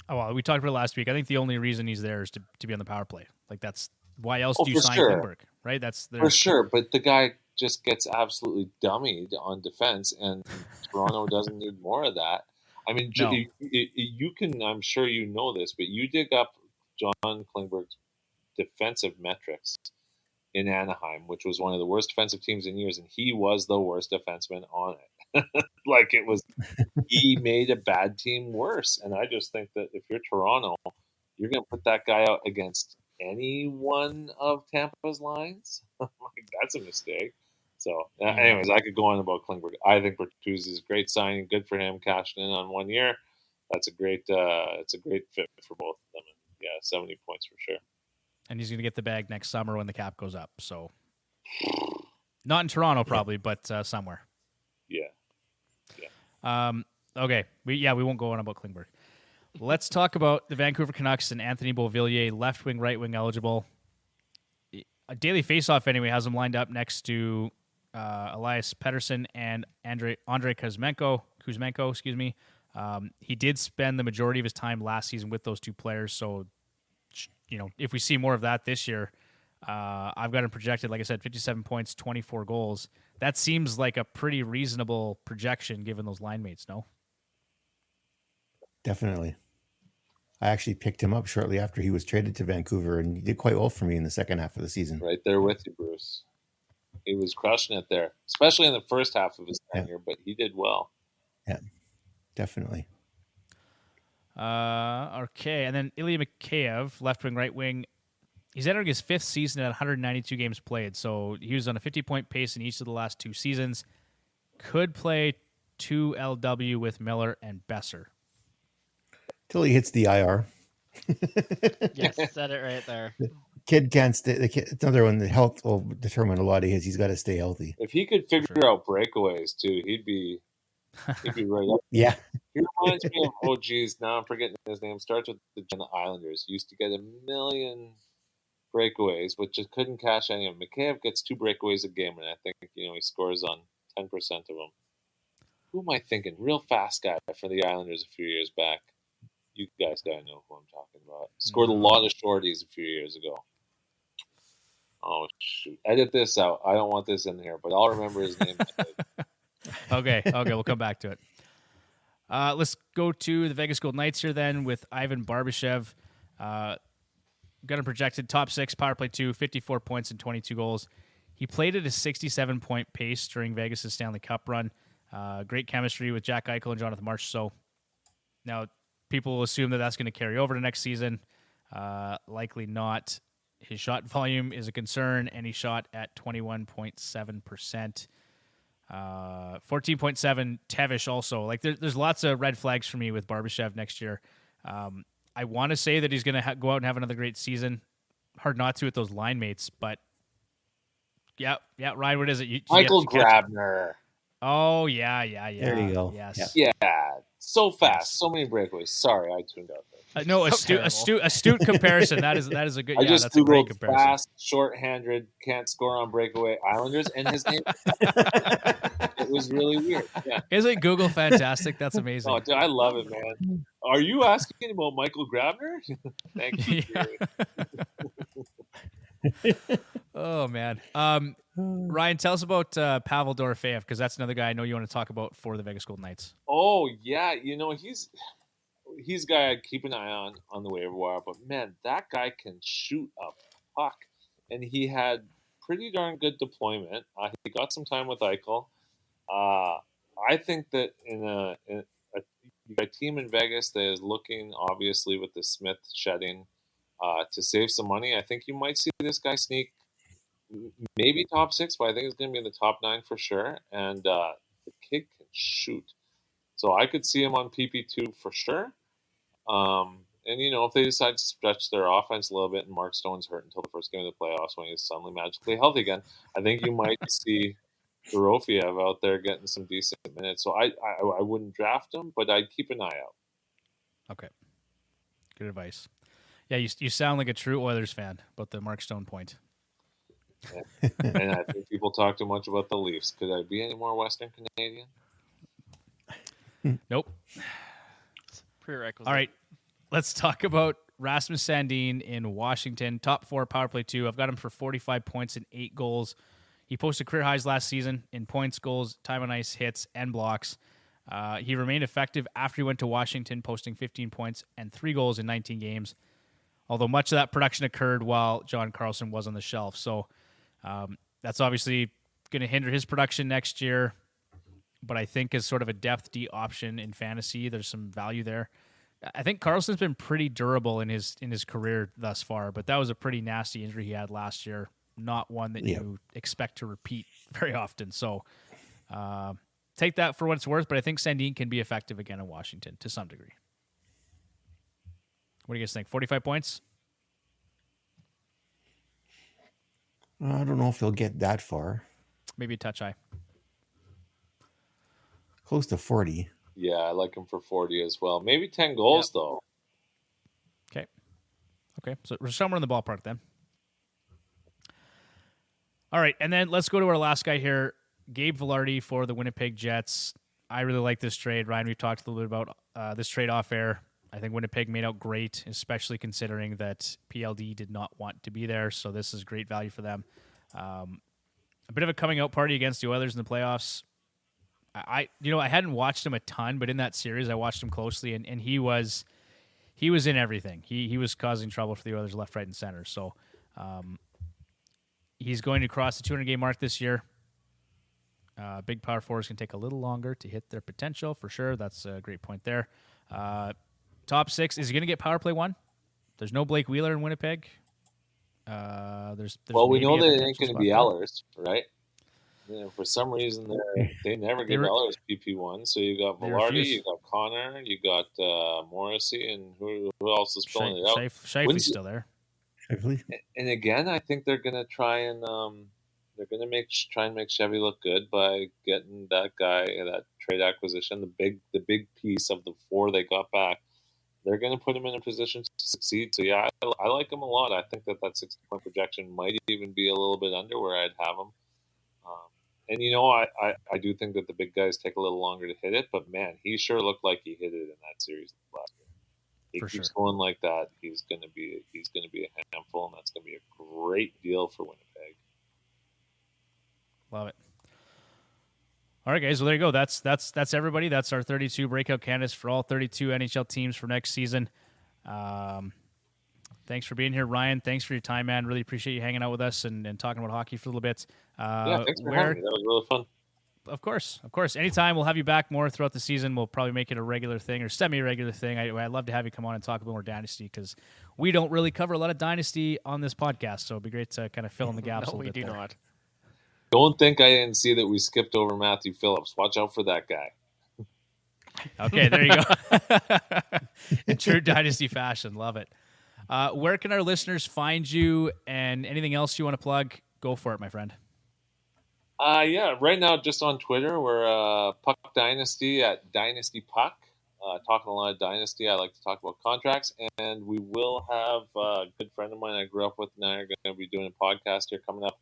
Oh, well, we talked about it last week. I think the only reason he's there is to be on the power play. Like, that's why else do you sign Klingberg, right? For sure, but the guy just gets absolutely dummied on defense, and Toronto doesn't need more of that. I mean, no. You can, I'm sure you know this, but you dig up John Klingberg's defensive metrics in Anaheim, which was one of the worst defensive teams in years, and he was the worst defenseman on it. Like, it was, he made a bad team worse. And I just think that if you're Toronto, you're going to put that guy out against any one of Tampa's lines. That's a mistake. So, anyways, I could go on about Klingberg. I think Bertuzzi is a great signing. Good for him, cashing in on 1 year. That's a great, it's a great fit for both of them. And 70 points for sure. And he's going to get the bag next summer when the cap goes up. So, not in Toronto probably, but somewhere. Yeah. Okay. We won't go on about Klingberg. Let's talk about the Vancouver Canucks and Anthony Beauvillier, left wing, right wing eligible. A daily faceoff anyway has him lined up next to Elias Pettersson and Andrei Kuzmenko. Excuse me. He did spend the majority of his time last season with those two players, so if we see more of that this year, I've got him projected, like I said, 57 points, 24 goals. That seems like a pretty reasonable projection given those line mates, no? Definitely. I actually picked him up shortly after he was traded to Vancouver, and he did quite well for me in the second half of the season. Right there with you, Bruce. He was crushing it there, especially in the first half of his tenure, but he did well. Yeah, definitely. Okay, and then Ilya Mikheyev, left wing, right wing. He's entering his fifth season at 192 games played, so he was on a 50-point pace in each of the last two seasons. Could play 2 LW with Miller and Besser. Till he hits the IR. Yes, said it right there. The kid can't stay. It's another one. The health will determine a lot of his. He's got to stay healthy. If he could figure out breakaways too, he'd be right up. Yeah. He reminds me of, now I'm forgetting his name. Starts with the Islanders. He used to get 1 million breakaways, but just couldn't cash any of them. Mikheyev gets 2 breakaways a game, and I think he scores on 10% of them. Who am I thinking? Real fast guy for the Islanders a few years back. You guys gotta know who I'm talking about. Scored a lot of shorties a few years ago. Oh shoot! Edit this out. I don't want this in here, but I'll remember his name. Okay, we'll come back to it. Let's go to the Vegas Golden Knights here then with Ivan Barbashev. Got him projected top 6, power play 2, 54 points and 22 goals. He played at a 67-point pace during Vegas' Stanley Cup run. Great chemistry with Jack Eichel and Jonathan Marsh. So now people will assume that that's going to carry over to next season. Likely not. His shot volume is a concern, and he shot at 21.7%. 14.7 Tevish also. Like there's lots of red flags for me with Barbashev next year. I want to say that he's going to go out and have another great season. Hard not to with those line mates, but yeah. Ryan, what is it? Michael Grabner. Oh yeah. There you go. Yes. Yeah. So fast, so many breakaways. Sorry, I tuned out there. No, astute comparison. That is a good. I just that's a great googled comparison. fast, short-handed, can't score on breakaway Islanders, and his name. It was really weird. Yeah. Isn't Google fantastic? That's amazing. Oh, dude, I love it, man. Are you asking about Michael Grabner? Thank you. Oh man. Ryan, tell us about Pavel Dorofeyev, because that's another guy I know you want to talk about for the Vegas Golden Knights. Oh yeah, he's a guy I'd keep an eye on the waiver wire. But man, that guy can shoot a puck, and he had pretty darn good deployment. He got some time with Eichel. I think that you got a team in Vegas that is looking, obviously, with the Smith shedding, to save some money. I think you might see this guy sneak maybe top 6, but I think it's going to be in the top 9 for sure. And the kid can shoot. So I could see him on PP2 for sure. And, if they decide to stretch their offense a little bit and Mark Stone's hurt until the first game of the playoffs when he's suddenly magically healthy again, I think you might see Dorofeyev out there getting some decent minutes. So I wouldn't draft him, but I'd keep an eye out. Okay. Good advice. Yeah, you sound like a true Oilers fan about the Mark Stone point. Yeah. And I think people talk too much about the Leafs. Could I be any more Western Canadian? Nope. Prerequisite. All right. Let's talk about Rasmus Sandin in Washington. Top 4 power play 2. I've got him for 45 points and 8 goals. He posted career highs last season in points, goals, time on ice, hits, and blocks. He remained effective after he went to Washington, posting 15 points and 3 goals in 19 games, although much of that production occurred while John Carlson was on the shelf. So that's obviously going to hinder his production next year, but I think as sort of a depth D option in fantasy, there's some value there. I think Carlson's been pretty durable in his career thus far, but that was a pretty nasty injury he had last year. Not one that you expect to repeat very often. So take that for what it's worth, but I think Sandin can be effective again in Washington to some degree. What do you guys think? 45 points? I don't know if he'll get that far. Maybe a touch high. Close to 40. Yeah, I like him for 40 as well. Maybe 10 goals, though. Okay, so we're somewhere in the ballpark then. All right, and then let's go to our last guy here, Gabe Vilardi for the Winnipeg Jets. I really like this trade. Ryan, we've talked a little bit about this trade off air. I think Winnipeg made out great, especially considering that PLD did not want to be there, so this is great value for them. A bit of a coming out party against the Oilers in the playoffs. I hadn't watched him a ton, but in that series I watched him closely, and he was in everything. He was causing trouble for the Oilers left, right, and center. So he's going to cross the 200-game mark this year. Big power forwards can take a little longer to hit their potential, for sure. That's a great point there. Top 6, is he going to get power play 1? There's no Blake Wheeler in Winnipeg. There's we know maybe that a it ain't going to be Ehlers, right? For some reason, they never give Ehlers PP1. So you got Vilardi, you got Connor, you got Morrissey, and who else is filling it out? Shifley's still there. And again, I think they're going to try and try and make Chevy look good by getting that guy, that trade acquisition, the big piece of the 4 they got back. They're going to put him in a position to succeed. So yeah, I like him a lot. I think that 60-point projection might even be a little bit under where I'd have him. And I do think that the big guys take a little longer to hit it, but man, he sure looked like he hit it in that series last year. He keeps going like that, he's going to be a handful, and that's going to be a great deal for Winnipeg. Love it. All right, guys. Well, there you go. That's everybody. That's our 32 breakout candidates for all 32 NHL teams for next season. Thanks for being here, Ryan. Thanks for your time, man. Really appreciate you hanging out with us and talking about hockey for a little bit. Thanks for having me. That was really fun. Of course. Anytime, we'll have you back more throughout the season. We'll probably make it a regular thing or semi-regular thing. I'd love to have you come on and talk a little more Dynasty because we don't really cover a lot of Dynasty on this podcast, so it'd be great to kind of fill in the gaps a little bit. No, we do not. Don't think I didn't see that we skipped over Matthew Phillips. Watch out for that guy. Okay, there you go. In true Dynasty fashion. Love it. Where can our listeners find you and anything else you want to plug? Go for it, my friend. Right now just on Twitter. We're Puck Dynasty at Dynasty Puck. Talking a lot of Dynasty. I like to talk about contracts. And we will have a good friend of mine I grew up with and I are going to be doing a podcast here coming up.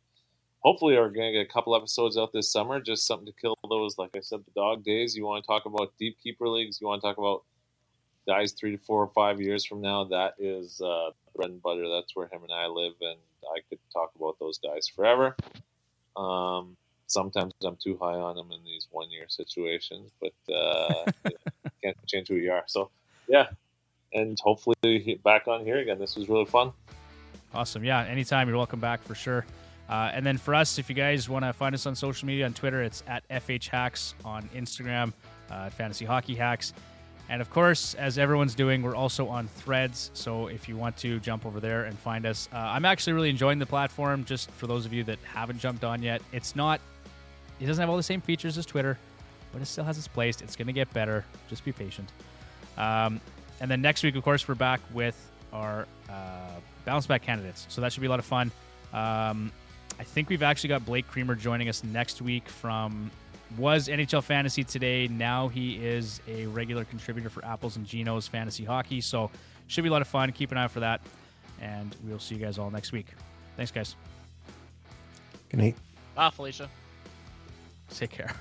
Hopefully we're going to get a couple episodes out this summer. Just something to kill those, like I said, the dog days. You want to talk about deep keeper leagues. You want to talk about guys 3 to 4 or 5 years from now, that is bread and butter. That's where him and I live, and I could talk about those guys forever. Sometimes I'm too high on them in these 1-year situations, but can't change who you are. So, yeah, and hopefully back on here again. This was really fun. Awesome. Yeah, anytime. You're welcome back for sure. And then for us, if you guys want to find us on social media, on Twitter, it's at FHHacks, on Instagram, Fantasy Hockey Hacks. And of course, as everyone's doing, we're also on Threads. So if you want to jump over there and find us, I'm actually really enjoying the platform. Just for those of you that haven't jumped on yet, it doesn't have all the same features as Twitter, but it still has its place. It's going to get better. Just be patient. And then next week, of course, we're back with our bounce back candidates. So that should be a lot of fun. I think we've actually got Blake Creamer joining us next week was NHL Fantasy Today. Now he is a regular contributor for Apples and Geno's Fantasy Hockey. So should be a lot of fun. Keep an eye out for that. And we'll see you guys all next week. Thanks, guys. Good night. Bye, Felicia. Take care.